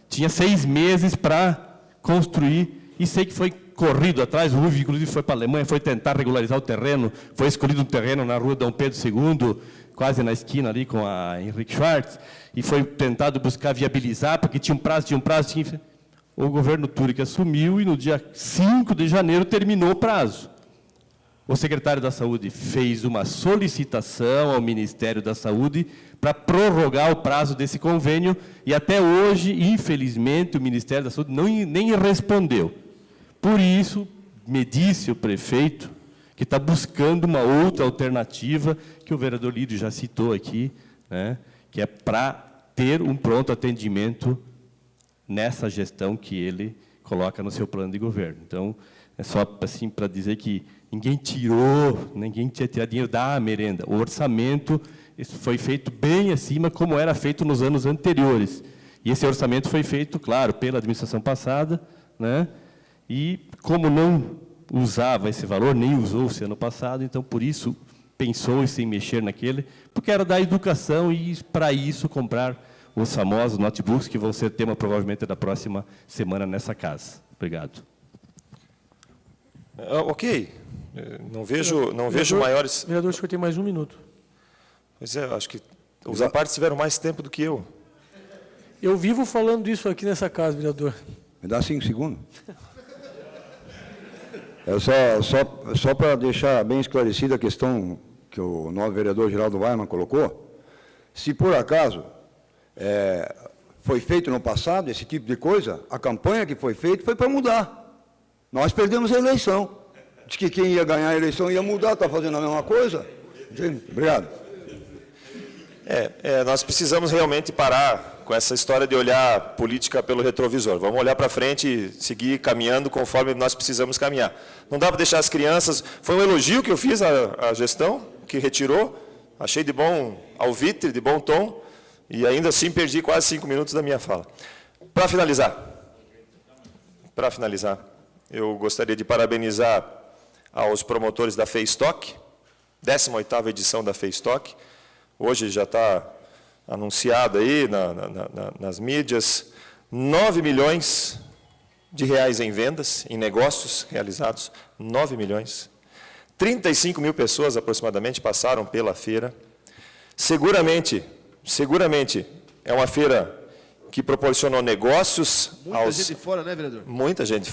tinha 6 meses para construir, e sei que foi corrido atrás, o Rui, inclusive, foi para a Alemanha, foi tentar regularizar o terreno, foi escolhido um terreno na rua Dom Pedro II, quase na esquina ali com a Henrique Schwartz, e foi tentado buscar viabilizar, porque tinha um prazo, tinha... O governo Túrica assumiu e no dia 5 de janeiro terminou o prazo. O secretário da Saúde fez uma solicitação ao Ministério da Saúde para prorrogar o prazo desse convênio, e até hoje, infelizmente, o Ministério da Saúde nem respondeu. Por isso, me disse o prefeito que está buscando uma outra alternativa, que o vereador Lídio já citou aqui, né, que é para ter um pronto atendimento nessa gestão que ele coloca no seu plano de governo. Então, é só assim para dizer que ninguém tinha tirado dinheiro da merenda. O orçamento foi feito bem acima, como era feito nos anos anteriores. E esse orçamento foi feito, claro, pela administração passada, né? E como não usava esse valor, nem usou-se ano passado, então, por isso, pensou-se em mexer naquele, porque era da educação e, para isso, comprar os famosos notebooks, que vão ser tema, provavelmente, da próxima semana nessa casa. Obrigado. Ok. Não vejo maiores... Vereador, o senhor tem mais 1 minuto. Pois é, acho que os apartes tiveram mais tempo do que eu. Eu vivo falando isso aqui nessa casa, vereador. Me dá 5 segundos. Só para deixar bem esclarecida a questão que o novo vereador Geraldo Weimann colocou, se por acaso foi feito no passado esse tipo de coisa, a campanha que foi feita foi para mudar. Nós perdemos a eleição. Diz que quem ia ganhar a eleição ia mudar, está fazendo a mesma coisa. Obrigado. Nós precisamos realmente parar com essa história de olhar política pelo retrovisor. Vamos olhar para frente e seguir caminhando conforme nós precisamos caminhar. Não dá para deixar as crianças... Foi um elogio que eu fiz à gestão, que retirou, achei de bom alvitre, de bom tom, e ainda assim perdi quase 5 minutos da minha fala. Para finalizar, eu gostaria de parabenizar aos promotores da FEISTOC, 18ª edição da FEISTOC. Hoje já está anunciado aí nas mídias, 9 milhões de reais em vendas, em negócios realizados, 9 milhões. 35 mil pessoas aproximadamente passaram pela feira. Seguramente é uma feira que proporcionou negócios Muita gente de fora, né, vereador? Muita gente de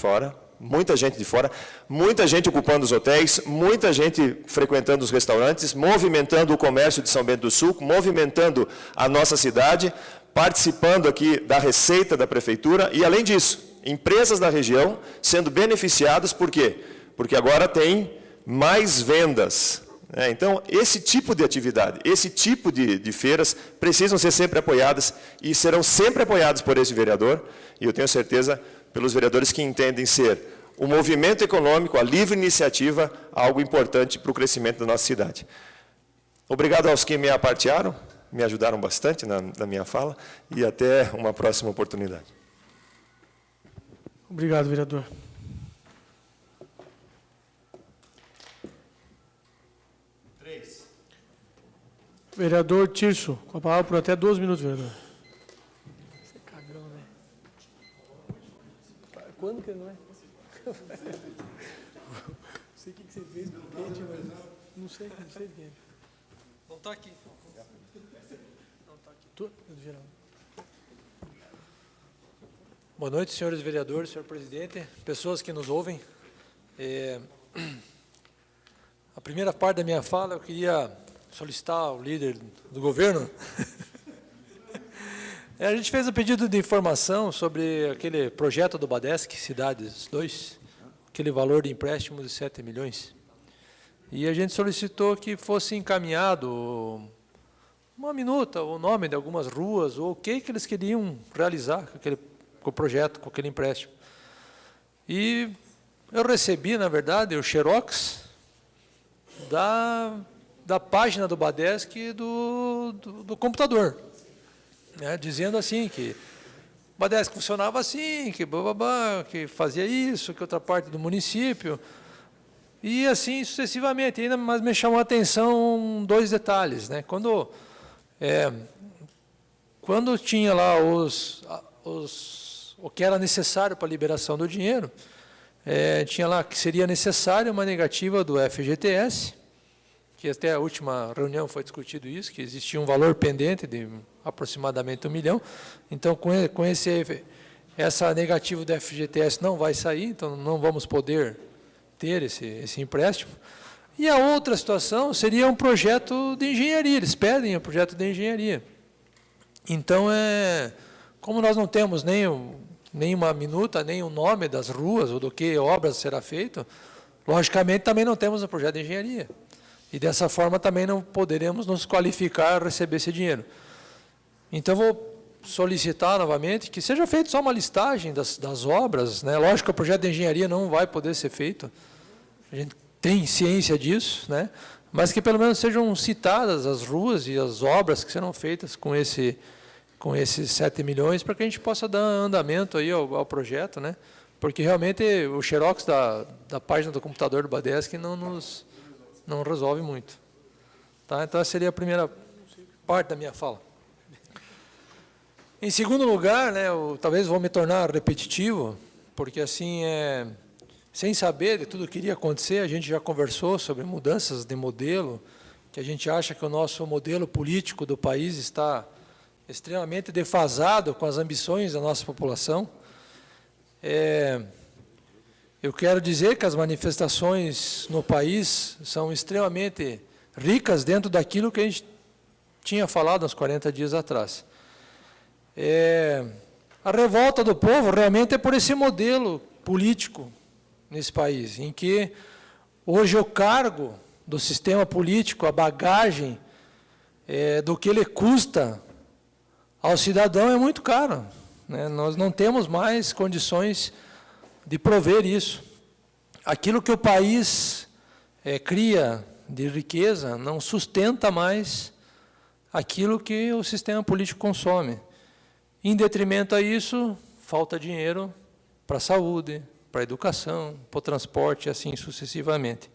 fora, muita gente ocupando os hotéis, muita gente frequentando os restaurantes, movimentando o comércio de São Bento do Sul, movimentando a nossa cidade, participando aqui da receita da prefeitura e, além disso, empresas da região sendo beneficiadas. Por quê? Porque agora tem mais vendas. Então, esse tipo de atividade, esse tipo de feiras precisam ser sempre apoiadas e serão sempre apoiadas por esse vereador, e eu tenho certeza pelos vereadores que entendem ser o movimento econômico, a livre iniciativa, algo importante para o crescimento da nossa cidade. Obrigado aos que me apartearam, me ajudaram bastante na minha fala, e até uma próxima oportunidade. Obrigado, vereador. Vereador Tirso, com a palavra por até 12 minutos, vereador. Você é cagão, né? Quando que não é? Não sei o que você fez com o pente, mas não sei o que é. Não está aqui. Não está aqui. Tu? Geraldo. Boa noite, senhores vereadores, senhor presidente, pessoas que nos ouvem. A primeira parte da minha fala, eu queria solicitar ao líder do governo. A gente fez um pedido de informação sobre aquele projeto do Badesc, Cidades 2, aquele valor de empréstimo de 7 milhões. E a gente solicitou que fosse encaminhado uma minuta, o nome de algumas ruas, ou o que eles queriam realizar com o projeto, com aquele empréstimo. E eu recebi, na verdade, o xerox da página do Badesc do computador, né, dizendo assim que o Badesc funcionava assim, que fazia isso, que outra parte do município, e assim sucessivamente. Ainda, mas me chamou a atenção 2 detalhes, né? Quando tinha lá o que era necessário para a liberação do dinheiro, tinha lá que seria necessário uma negativa do FGTS, que até a última reunião foi discutido isso, que existia um valor pendente de aproximadamente 1 milhão. Então, com essa negativa do FGTS não vai sair, então não vamos poder ter esse empréstimo. E a outra situação seria um projeto de engenharia, eles pedem um projeto de engenharia. Então, como nós não temos nenhuma minuta, nem o nome das ruas ou do que obras será feito, logicamente também não temos um projeto de engenharia. E dessa forma também não poderemos nos qualificar a receber esse dinheiro. Então, vou solicitar novamente que seja feita só uma listagem das obras, né? Lógico que o projeto de engenharia não vai poder ser feito, a gente tem ciência disso, né? Mas que pelo menos sejam citadas as ruas e as obras que serão feitas com esses 7 milhões, para que a gente possa dar andamento aí ao projeto, né? Porque realmente o xerox da página do computador do Badesc não resolve muito. Tá? Então, essa seria a primeira parte da minha fala. Em segundo lugar, né, talvez vou me tornar repetitivo, porque assim, sem saber de tudo o que iria acontecer, a gente já conversou sobre mudanças de modelo, que a gente acha que o nosso modelo político do país está extremamente defasado com as ambições da nossa população. Eu quero dizer que as manifestações no país são extremamente ricas dentro daquilo que a gente tinha falado uns 40 dias atrás. A revolta do povo realmente é por esse modelo político nesse país, em que hoje o cargo do sistema político, a bagagem do que ele custa ao cidadão é muito caro, né? Nós não temos mais condições de prover isso. Aquilo que o país cria de riqueza não sustenta mais aquilo que o sistema político consome. Em detrimento a isso, falta dinheiro para a saúde, para a educação, para o transporte, e assim sucessivamente.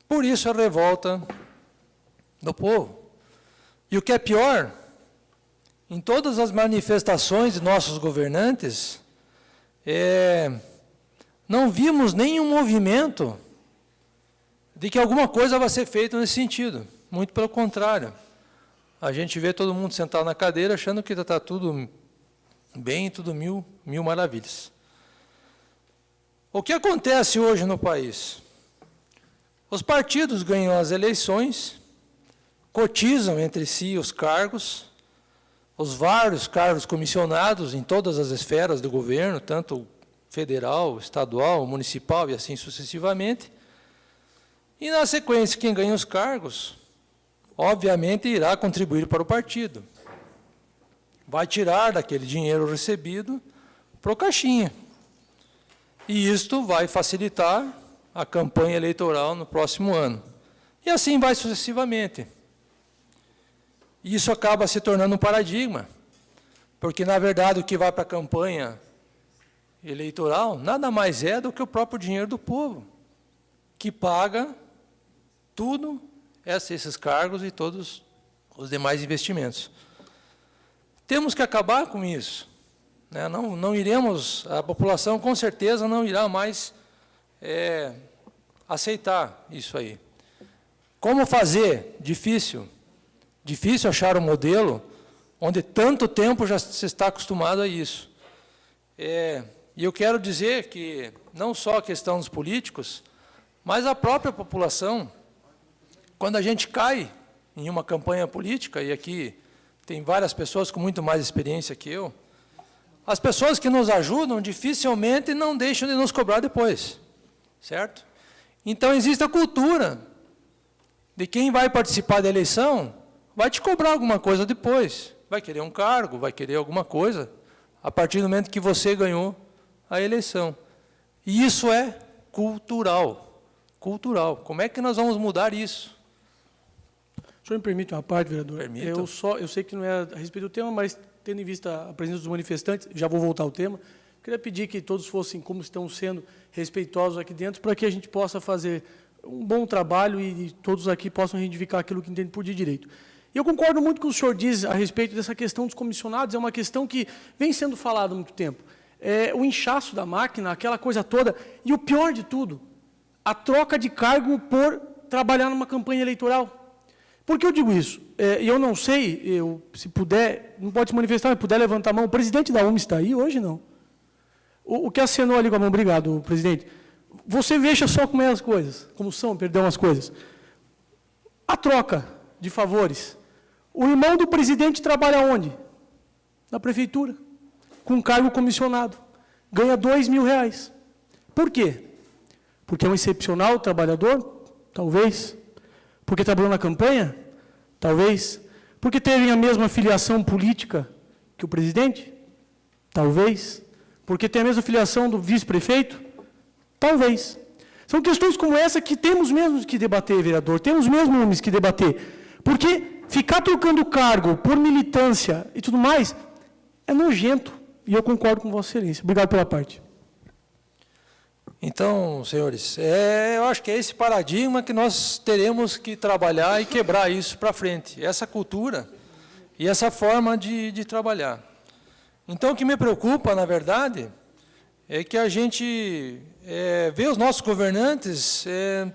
Por isso a revolta do povo. E o que é pior, em todas as manifestações de nossos governantes, não vimos nenhum movimento de que alguma coisa vai ser feita nesse sentido. Muito pelo contrário. A gente vê todo mundo sentado na cadeira achando que está tudo bem, tudo mil maravilhas. O que acontece hoje no país? Os partidos ganham as eleições, cotizam entre si os cargos, os vários cargos comissionados em todas as esferas do governo, tanto federal, estadual, municipal e assim sucessivamente. E, na sequência, quem ganha os cargos, obviamente, irá contribuir para o partido. Vai tirar daquele dinheiro recebido para o caixinha. E isto vai facilitar a campanha eleitoral no próximo ano. E assim vai sucessivamente. Isso acaba se tornando um paradigma, porque, na verdade, o que vai para a campanha eleitoral nada mais é do que o próprio dinheiro do povo, que paga tudo esses cargos e todos os demais investimentos. Temos que acabar com isso, né? Não iremos, a população com certeza não irá mais aceitar isso aí. Como fazer? Difícil. Difícil achar um modelo onde tanto tempo já se está acostumado a isso. E eu quero dizer que não só a questão dos políticos, mas a própria população, quando a gente cai em uma campanha política, e aqui tem várias pessoas com muito mais experiência que eu, as pessoas que nos ajudam dificilmente não deixam de nos cobrar depois, certo? Então, existe a cultura de quem vai participar da eleição, vai te cobrar alguma coisa depois, vai querer um cargo, vai querer alguma coisa, a partir do momento que você ganhou a eleição. E isso é cultural, cultural. Como é que nós vamos mudar isso? O senhor me permite uma parte, vereador? Permita. Eu sei que não é a respeito do tema, mas tendo em vista a presença dos manifestantes, já vou voltar ao tema, queria pedir que todos fossem, como estão sendo, respeitosos aqui dentro, para que a gente possa fazer um bom trabalho e todos aqui possam reivindicar aquilo que entendem por direito. E eu concordo muito com o que o senhor diz a respeito dessa questão dos comissionados, é uma questão que vem sendo falada há muito tempo. O inchaço da máquina, aquela coisa toda, e o pior de tudo, a troca de cargo por trabalhar numa campanha eleitoral. Por que eu digo isso? Eu não sei, se puder, não pode se manifestar, mas puder levantar a mão, o presidente da UME está aí hoje, não? O que acenou ali com a mão, obrigado, presidente. Você veja só como as coisas, como são, perdão, as coisas. A troca de favores. O irmão do presidente trabalha onde? Na prefeitura, com cargo comissionado. Ganha R$2.000. Por quê? Porque é um excepcional trabalhador? Talvez. Porque trabalhou na campanha? Talvez. Porque teve a mesma filiação política que o presidente? Talvez. Porque tem a mesma filiação do vice-prefeito? Talvez. São questões como essa que temos mesmo que debater, vereador, temos mesmo que debater. Porque ficar trocando cargo por militância e tudo mais é nojento. E eu concordo com Vossa Excelência. Obrigado pela parte. Então, senhores, eu acho que é esse paradigma que nós teremos que trabalhar e quebrar isso para frente, essa cultura e essa forma de trabalhar. Então, o que me preocupa, na verdade, é que a gente vê os nossos governantes,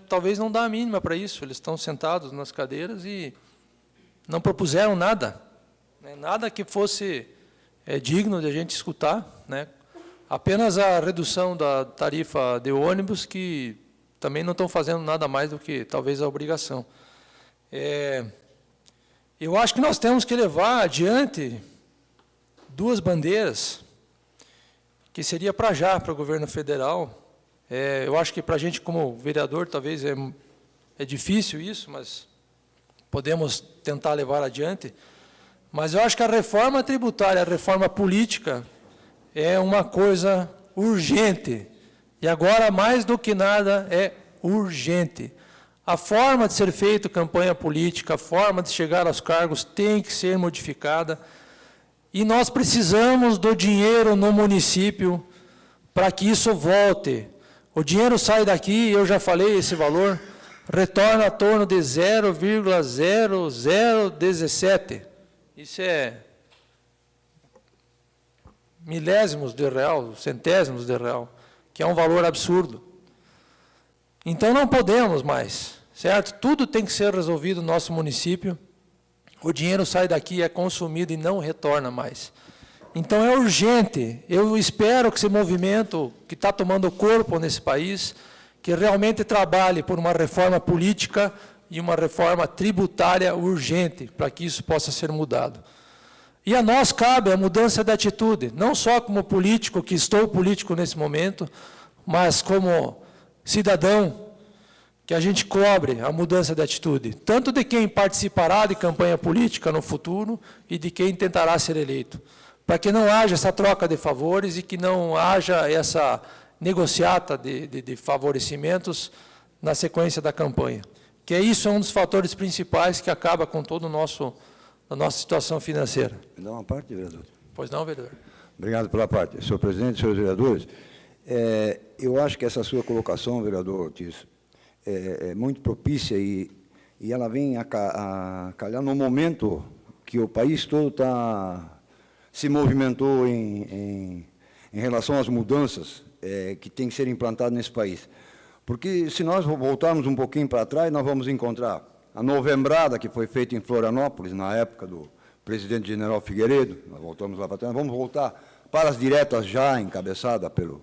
talvez não dá a mínima para isso, eles estão sentados nas cadeiras e não propuseram nada, né, nada que fosse digno de a gente escutar, né? Apenas a redução da tarifa de ônibus, que também não estão fazendo nada mais do que, talvez, a obrigação. Eu acho que nós temos que levar adiante duas bandeiras, que seria para já, para o governo federal. Eu acho que para a gente, como vereador, talvez é difícil isso, mas podemos tentar levar adiante. Mas eu acho que a reforma tributária, a reforma política, é uma coisa urgente. E agora, mais do que nada, é urgente. A forma de ser feita campanha política, a forma de chegar aos cargos tem que ser modificada. E nós precisamos do dinheiro no município para que isso volte. O dinheiro sai daqui, eu já falei esse valor, retorna a torno de 0,0017. Isso é milésimos de real, centésimos de real, que é um valor absurdo. Então não podemos mais, certo? Tudo tem que ser resolvido no nosso município. O dinheiro sai daqui, é consumido e não retorna mais. Então é urgente. Eu espero que esse movimento que está tomando corpo nesse país, que realmente trabalhe por uma reforma política e uma reforma tributária urgente, para que isso possa ser mudado. E a nós cabe a mudança de atitude, não só como político, que estou político nesse momento, mas como cidadão, que a gente cobre a mudança de atitude, tanto de quem participará de campanha política no futuro e de quem tentará ser eleito, para que não haja essa troca de favores e que não haja essa negociata de favorecimentos na sequência da campanha. Que isso é um dos fatores principais que acaba com todo a nossa situação financeira. Me dá uma parte, vereador? Pois não, vereador. Obrigado pela parte. Senhor presidente, senhores vereadores, eu acho que essa sua colocação, vereador Ortiz, é muito propícia e ela vem a calhar no momento que o país todo se movimentou em relação às mudanças que têm que ser implantadas nesse país. Porque, se nós voltarmos um pouquinho para trás, nós vamos encontrar a novembrada que foi feita em Florianópolis, na época do presidente general Figueiredo, nós voltamos lá para trás, vamos voltar para as diretas já encabeçada pelo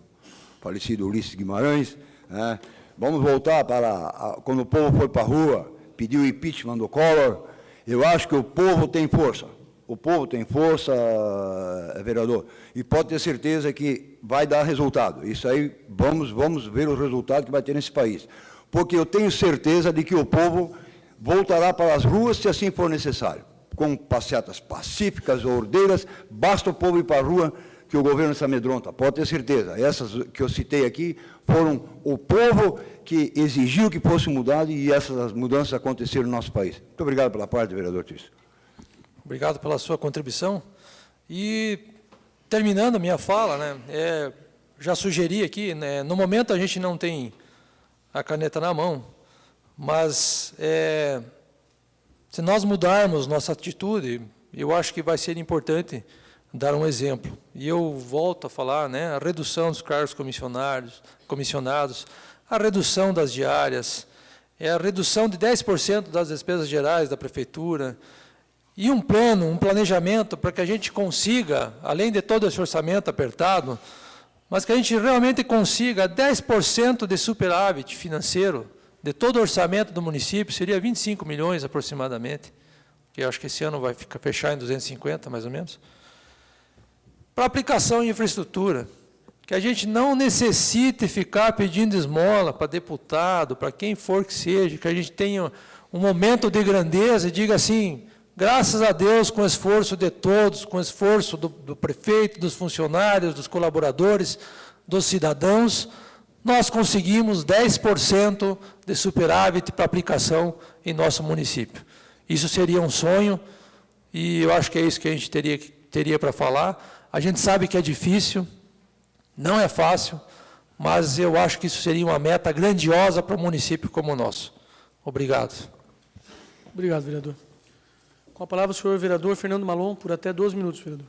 falecido Ulisses Guimarães, né? Vamos voltar para quando o povo foi para a rua, pediu o impeachment do Collor. Eu acho que o povo tem força. O povo tem força, vereador, e pode ter certeza que vai dar resultado. Isso aí, vamos ver o resultado que vai ter nesse país. Porque eu tenho certeza de que o povo voltará para as ruas se assim for necessário. Com passeatas pacíficas, ordeiras, basta o povo ir para a rua que o governo se amedronta, pode ter certeza. Essas que eu citei aqui foram o povo que exigiu que fosse mudado e essas mudanças aconteceram no nosso país. Muito obrigado pela parte, vereador Tício. Obrigado pela sua contribuição. E, terminando a minha fala, né, já sugeri aqui, né, no momento a gente não tem a caneta na mão, mas se nós mudarmos nossa atitude, eu acho que vai ser importante dar um exemplo. E eu volto a falar, né, a redução dos cargos comissionados, a redução das diárias, a redução de 10% das despesas gerais da prefeitura, e um plano, um planejamento para que a gente consiga, além de todo esse orçamento apertado, mas que a gente realmente consiga 10% de superávit financeiro de todo o orçamento do município, seria 25 milhões aproximadamente, que eu acho que esse ano vai fechar em 250, mais ou menos, para aplicação em infraestrutura, que a gente não necessite ficar pedindo esmola para deputado, para quem for que seja, que a gente tenha um momento de grandeza e diga assim, graças a Deus, com o esforço de todos, com o esforço do prefeito, dos funcionários, dos colaboradores, dos cidadãos, nós conseguimos 10% de superávit para aplicação em nosso município. Isso seria um sonho, e eu acho que é isso que a gente teria para falar. A gente sabe que é difícil, não é fácil, mas eu acho que isso seria uma meta grandiosa para um município como o nosso. Obrigado. Obrigado, vereador. Com a palavra o senhor vereador Fernando Malon, por até 12 minutos, vereador.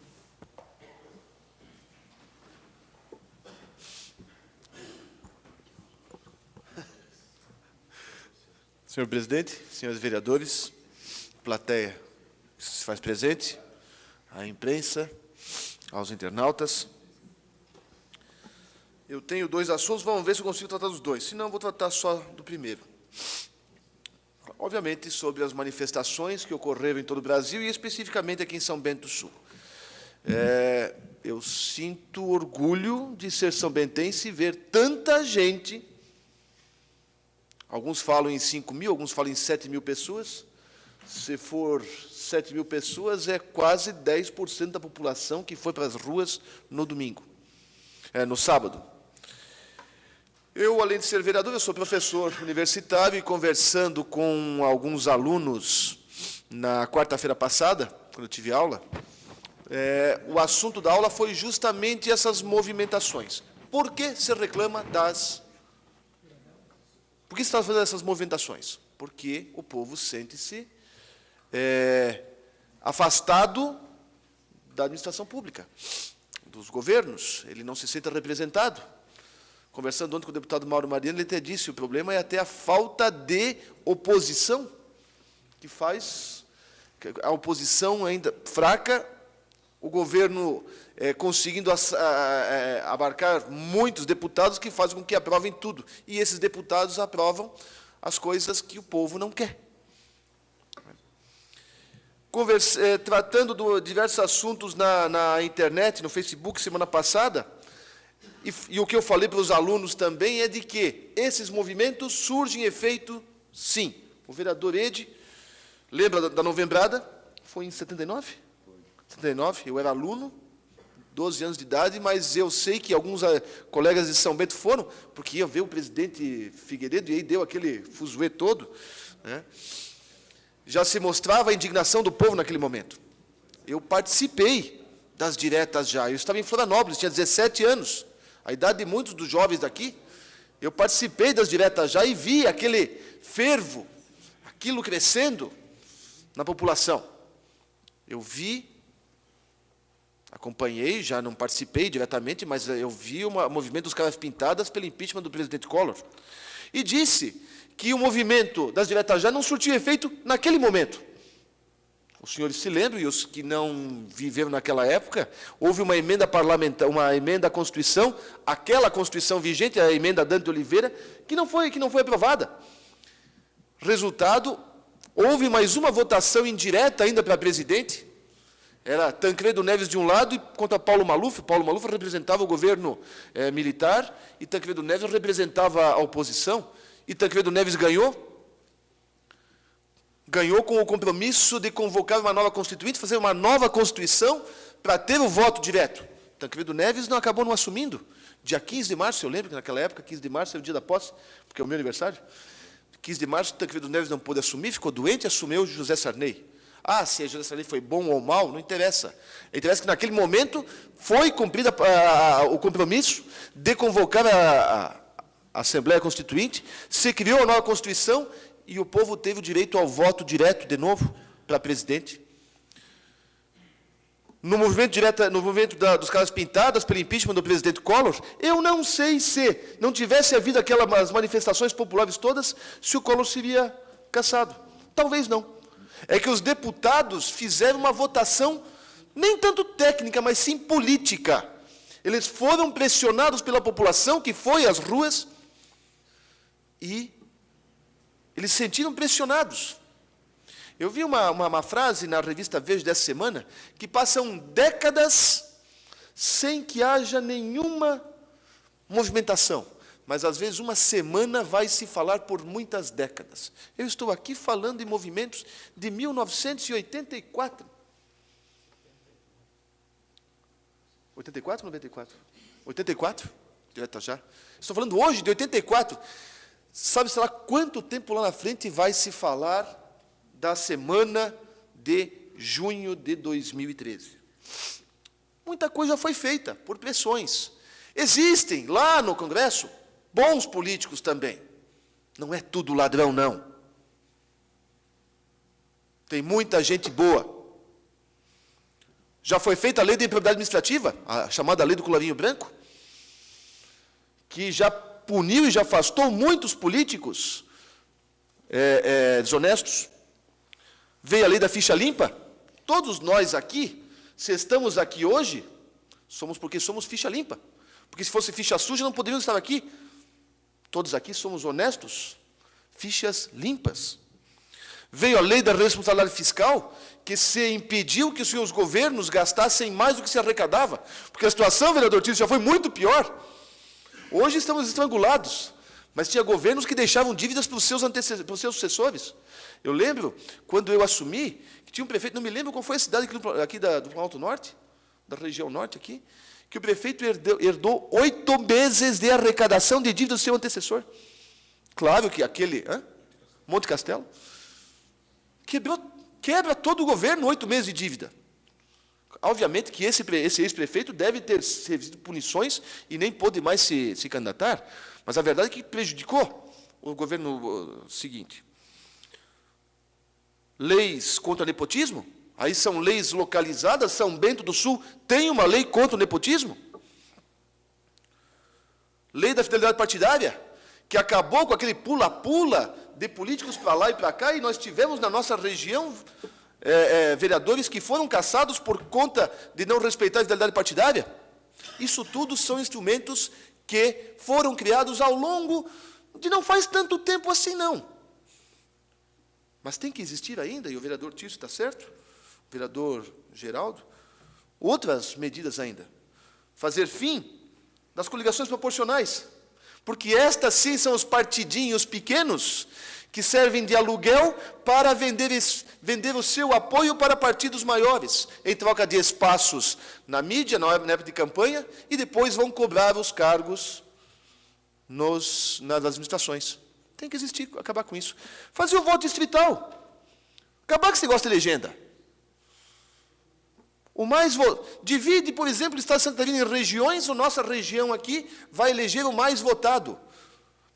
Senhor presidente, senhores vereadores, plateia que se faz presente, a imprensa, aos internautas. Eu tenho dois assuntos, vamos ver se eu consigo tratar dos dois, senão eu vou tratar só do primeiro. Obviamente, sobre as manifestações que ocorreram em todo o Brasil e especificamente aqui em São Bento do Sul. Eu sinto orgulho de ser são-bentense e ver tanta gente, alguns falam em 5 mil, alguns falam em 7 mil pessoas. Se for 7 mil pessoas, é quase 10% da população que foi para as ruas no domingo, no sábado. Eu, além de ser vereador, eu sou professor universitário e conversando com alguns alunos na quarta-feira passada, quando eu tive aula, o assunto da aula foi justamente essas movimentações. Por que se reclama das... Por que se está fazendo essas movimentações? Porque o povo sente-se afastado da administração pública, dos governos, ele não se sente representado. Conversando ontem com o deputado Mauro Mariano, ele até disse, o problema é até a falta de oposição, que faz a oposição ainda fraca, o governo conseguindo abarcar muitos deputados que fazem com que aprovem tudo, e esses deputados aprovam as coisas que o povo não quer. Tratando de diversos assuntos na internet, no Facebook, semana passada, e o que eu falei para os alunos também é de que esses movimentos surgem em efeito, sim. O vereador Ede, lembra da Novembrada? Foi em 79? 79, eu era aluno, 12 anos de idade, mas eu sei que alguns colegas de São Bento foram, porque ia ver o presidente Figueiredo e aí deu aquele fuzuê todo, né? Já se mostrava a indignação do povo naquele momento. Eu participei das diretas já, eu estava em Florianópolis, tinha 17 anos, a idade de muitos dos jovens daqui, eu participei das diretas já e vi aquele fervo, aquilo crescendo na população. Eu vi, acompanhei, já não participei diretamente, mas eu vi o movimento dos caras pintadas pelo impeachment do presidente Collor. E disse que o movimento das diretas já não surtiu efeito naquele momento. os senhores se lembram, e os que não viveram naquela época, houve uma emenda parlamentar, uma emenda à Constituição, aquela Constituição vigente, a emenda Dante Oliveira, que não foi aprovada. Resultado, houve mais uma votação indireta ainda para presidente, era Tancredo Neves de um lado e contra Paulo Maluf. Paulo Maluf representava o governo militar e Tancredo Neves representava a oposição. E Tancredo Neves ganhou. Ganhou com o compromisso de convocar uma nova Constituinte, fazer uma nova Constituição para ter o voto direto. Tancredo Neves acabou não assumindo. Dia 15 de março, eu lembro que naquela época, 15 de março é o dia da posse, porque é o meu aniversário. 15 de março, Tancredo Neves não pôde assumir, ficou doente e assumiu José Sarney. Ah, se a José Sarney foi bom ou mal, não interessa. Interessa que naquele momento foi cumprido o compromisso de convocar a Assembleia Constituinte, se criou a nova Constituição e o povo teve o direito ao voto direto de novo para presidente. No movimento dos caras pintadas pelo impeachment do presidente Collor, eu não sei se não tivesse havido aquelas manifestações populares todas, se o Collor seria cassado. Talvez não. É que os deputados fizeram uma votação, nem tanto técnica, mas sim política. Eles foram pressionados pela população, que foi às ruas, e eles se sentiram pressionados. Eu vi uma frase na revista Veja dessa semana, que passam décadas sem que haja nenhuma movimentação. Mas, às vezes, uma semana vai se falar por muitas décadas. Eu estou aqui falando em movimentos de 1984. 84 ou 94? 84? Já. Estou falando hoje de 84. Sabe-se lá quanto tempo lá na frente vai se falar da semana de junho de 2013. Muita coisa foi feita por pressões. Existem lá no Congresso bons políticos também. Não é tudo ladrão, não. Tem muita gente boa. Já foi feita a lei de improbidade administrativa, a chamada lei do colarinho branco, que já puniu e já afastou muitos políticos desonestos. Veio a lei da ficha limpa. Todos nós aqui, se estamos aqui hoje, somos porque somos ficha limpa. Porque se fosse ficha suja, não poderíamos estar aqui. Todos aqui somos honestos, fichas limpas. Veio a lei da responsabilidade fiscal, que se impediu que os seus governos gastassem mais do que se arrecadava. Porque a situação, vereador Tício, já foi muito pior. Hoje estamos estrangulados, mas tinha governos que deixavam dívidas para os seus sucessores. Eu lembro, quando eu assumi, que tinha um prefeito, não me lembro qual foi a cidade aqui do Alto Norte, da região norte aqui, que o prefeito herdou 8 meses de arrecadação de dívida do seu antecessor. Claro que aquele, Monte Castelo, quebra todo o governo 8 meses de dívida. Obviamente que esse ex-prefeito deve ter recebido punições e nem pôde mais se candidatar, mas a verdade é que prejudicou o governo seguinte. Leis contra nepotismo, aí são leis localizadas. São Bento do Sul tem uma lei contra o nepotismo. Lei da fidelidade partidária, que acabou com aquele pula-pula de políticos para lá e para cá, e nós tivemos na nossa região vereadores que foram cassados por conta de não respeitar a fidelidade partidária. Isso tudo são instrumentos que foram criados ao longo de não faz tanto tempo assim, não. Mas tem que existir ainda, e o vereador Tício está certo, o vereador Geraldo, outras medidas ainda. Fazer fim das coligações proporcionais, porque estas sim são os partidinhos pequenos que servem de aluguel para vender o seu apoio para partidos maiores, em troca de espaços na mídia, na época de campanha, e depois vão cobrar os cargos nas administrações. Tem que existir, acabar com isso. Fazer o voto distrital. Acabar com esse negócio de legenda. Divide, por exemplo, o Estado de Santa Catarina em regiões, a nossa região aqui vai eleger o mais votado.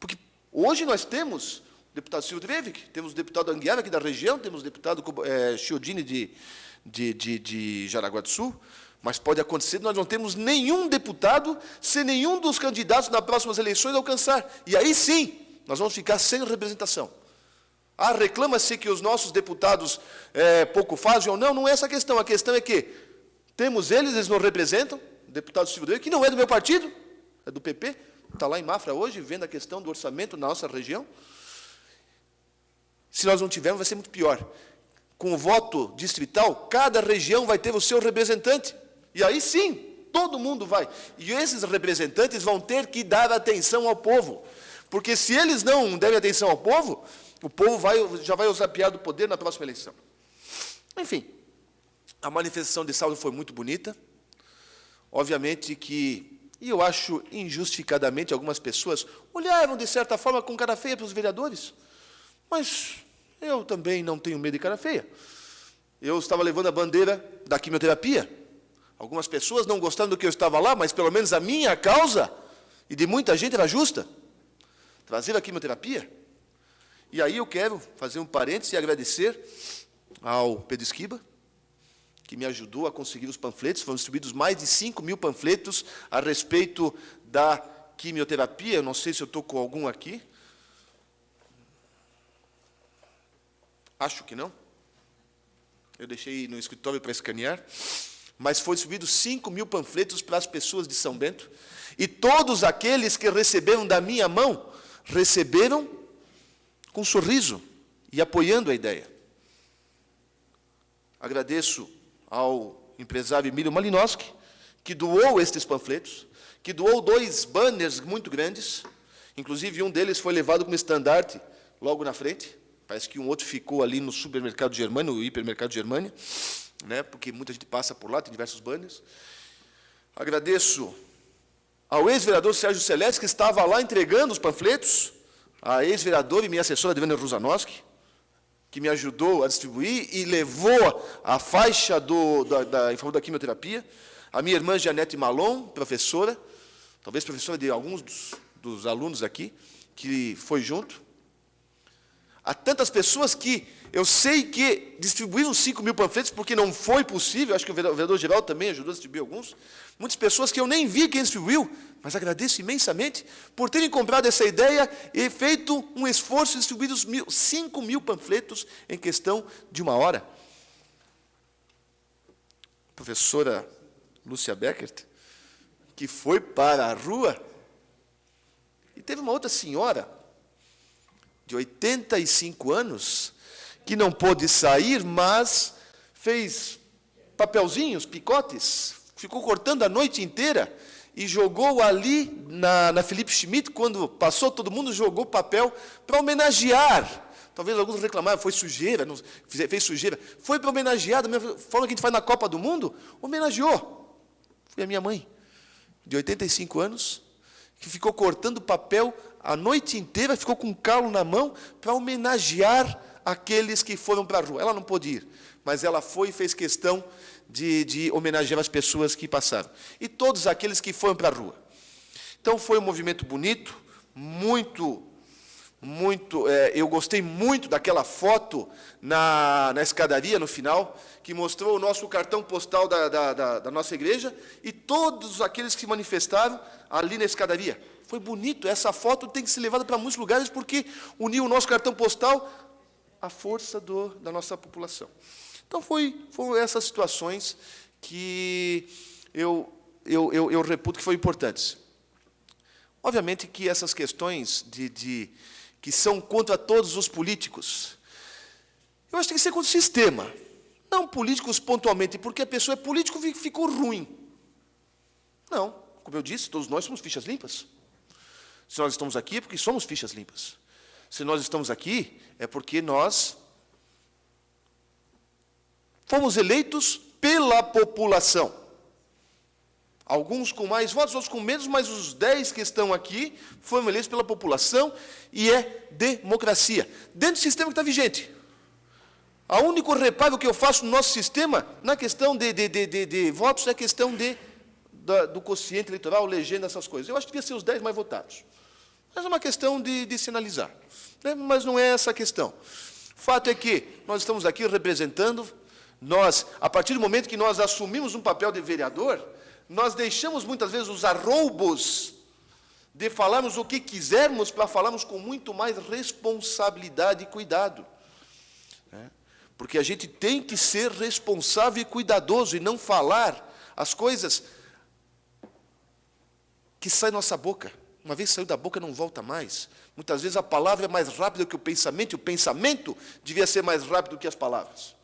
Porque hoje nós temos o deputado Silvio Drevik, temos o deputado Anguiara aqui da região, temos o deputado Chiodini de Jaraguá do Sul, mas pode acontecer que nós não temos nenhum deputado se nenhum dos candidatos nas próximas eleições alcançar. E aí sim, nós vamos ficar sem representação. Reclama-se que os nossos deputados pouco fazem ou não, não é essa a questão. A questão é que temos eles nos representam, deputado Silvio Domingues, que não é do meu partido, é do PP, está lá em Mafra hoje, vendo a questão do orçamento na nossa região. Se nós não tivermos, vai ser muito pior. Com o voto distrital, cada região vai ter o seu representante. E aí sim, todo mundo vai. E esses representantes vão ter que dar atenção ao povo. Porque se eles não derem atenção ao povo, o povo já vai usapiar do poder na próxima eleição. Enfim, a manifestação de sábado foi muito bonita. Obviamente que, e eu acho injustificadamente, algumas pessoas olharam, de certa forma, com cara feia para os vereadores. Mas eu também não tenho medo de cara feia. Eu estava levando a bandeira da quimioterapia. Algumas pessoas não gostaram do que eu estava lá, mas pelo menos a minha causa, e de muita gente, era justa. Trazer a quimioterapia. E aí eu quero fazer um parênteses e agradecer ao Pedro Esquiba, que me ajudou a conseguir os panfletos. Foram distribuídos mais de 5.000 panfletos a respeito da quimioterapia. Eu não sei se eu estou com algum aqui. Acho que não. Eu deixei no escritório para escanear. Mas foi distribuído 5.000 panfletos para as pessoas de São Bento. E todos aqueles que receberam da minha mão, receberam com um sorriso e apoiando a ideia. Agradeço ao empresário Emílio Malinowski, que doou estes panfletos, que doou 2 banners muito grandes, inclusive um deles foi levado como estandarte logo na frente, parece que um outro ficou ali no supermercado Germânia, no hipermercado Germânia, né, porque muita gente passa por lá, tem diversos banners. Agradeço ao ex-vereador Sérgio Celeste, que estava lá entregando os panfletos, a ex-vereadora e minha assessora, Adriana Ruzanowski, que me ajudou a distribuir e levou a faixa em favor da quimioterapia, a minha irmã Janete Malon, professora, talvez professora de alguns dos alunos aqui, que foi junto. Há tantas pessoas que eu sei que distribuíram 5.000 panfletos, porque não foi possível, acho que o vereador Geraldo também ajudou a distribuir alguns. Muitas pessoas que eu nem vi quem distribuiu, mas agradeço imensamente por terem comprado essa ideia e feito um esforço e distribuído 5.000 panfletos em questão de 1 hora. A professora Lúcia Beckert, que foi para a rua, e teve uma outra senhora, de 85 anos, que não pôde sair, mas fez papelzinhos, picotes, ficou cortando a noite inteira e jogou ali na Felipe Schmidt, quando passou todo mundo, jogou papel para homenagear. Talvez alguns reclamaram, foi sujeira, não, fez sujeira. Foi para homenagear, da mesma forma que a gente faz na Copa do Mundo, homenageou. Foi a minha mãe, de 85 anos, que ficou cortando papel a noite inteira, ficou com um calo na mão para homenagear aqueles que foram para a rua. Ela não pôde ir, mas ela foi e fez questão de homenagear as pessoas que passaram. E todos aqueles que foram para a rua. Então, foi um movimento bonito, eu gostei muito daquela foto na escadaria, no final, que mostrou o nosso cartão postal da nossa igreja e todos aqueles que se manifestaram ali na escadaria. Foi bonito, essa foto tem que ser levada para muitos lugares, porque uniu o nosso cartão postal à força da nossa população. Então, foram essas situações que eu reputo que foram importantes. Obviamente que essas questões que são contra todos os políticos, eu acho que tem que ser contra o sistema, não políticos pontualmente, porque a pessoa é político e ficou ruim. Não, como eu disse, todos nós somos fichas limpas. Se nós estamos aqui é porque somos fichas limpas. Se nós estamos aqui é porque nós fomos eleitos pela população. Alguns com mais votos, outros com menos, mas os 10 que estão aqui foram eleitos pela população e é democracia. Dentro do sistema que está vigente. O único reparo que eu faço no nosso sistema, na questão de votos, é a questão do quociente eleitoral, legenda, essas coisas. Eu acho que devia ser os 10 mais votados. Mas é uma questão de se analisar. Né? Mas não é essa a questão. O fato é que nós estamos aqui representando, a partir do momento que nós assumimos um papel de vereador, nós deixamos muitas vezes os arroubos de falarmos o que quisermos para falarmos com muito mais responsabilidade e cuidado. Porque a gente tem que ser responsável e cuidadoso e não falar as coisas que saem da nossa boca. Uma vez saiu da boca, não volta mais. Muitas vezes a palavra é mais rápida que o pensamento, e o pensamento devia ser mais rápido que as palavras.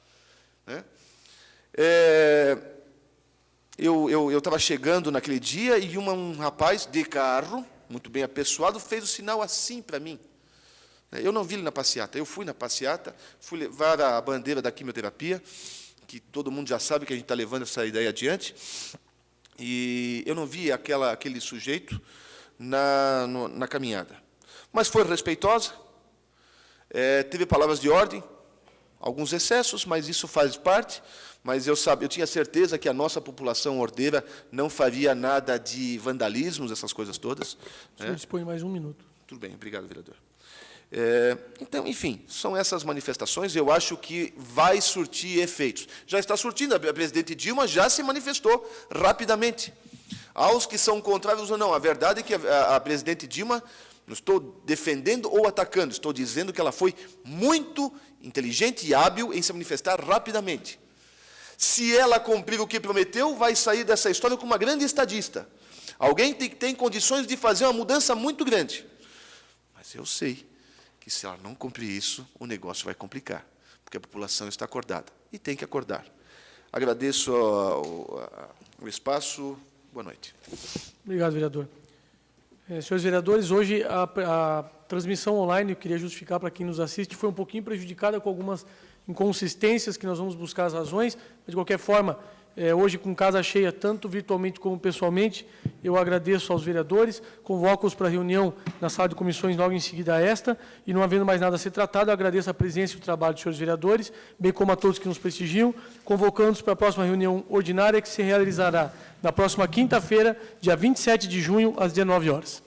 Eu estava chegando naquele dia e um rapaz de carro, muito bem apessoado, fez o sinal assim para mim. Eu não vi ele na passeata, eu fui na passeata, fui levar a bandeira da quimioterapia, que todo mundo já sabe que a gente está levando essa ideia adiante, e eu não vi aquele sujeito na caminhada. Mas foi respeitosa, teve palavras de ordem, alguns excessos, mas isso faz parte. Mas eu tinha certeza que a nossa população ordeira não faria nada de vandalismos, essas coisas todas. O senhor dispõe mais 1 minuto. Tudo bem, obrigado, vereador. Então, enfim, são essas manifestações, eu acho que vai surtir efeitos. Já está surtindo, a presidente Dilma já se manifestou rapidamente. Aos que são contrários ou não, a verdade é que a presidente Dilma, não estou defendendo ou atacando, estou dizendo que ela foi muito inteligente e hábil em se manifestar rapidamente. Se ela cumprir o que prometeu, vai sair dessa história com uma grande estadista. Alguém tem condições de fazer uma mudança muito grande. Mas eu sei que se ela não cumprir isso, o negócio vai complicar, porque a população está acordada, e tem que acordar. Agradeço o espaço. Boa noite. Obrigado, vereador. Senhores vereadores, hoje a transmissão online, eu queria justificar para quem nos assiste, foi um pouquinho prejudicada com algumas inconsistências que nós vamos buscar as razões, mas, de qualquer forma, hoje com casa cheia, tanto virtualmente como pessoalmente, eu agradeço aos vereadores, convoco-os para a reunião na sala de comissões logo em seguida a esta, e não havendo mais nada a ser tratado, eu agradeço a presença e o trabalho dos senhores vereadores, bem como a todos que nos prestigiam, convocando-os para a próxima reunião ordinária, que se realizará na próxima quinta-feira, dia 27 de junho, às 19 horas.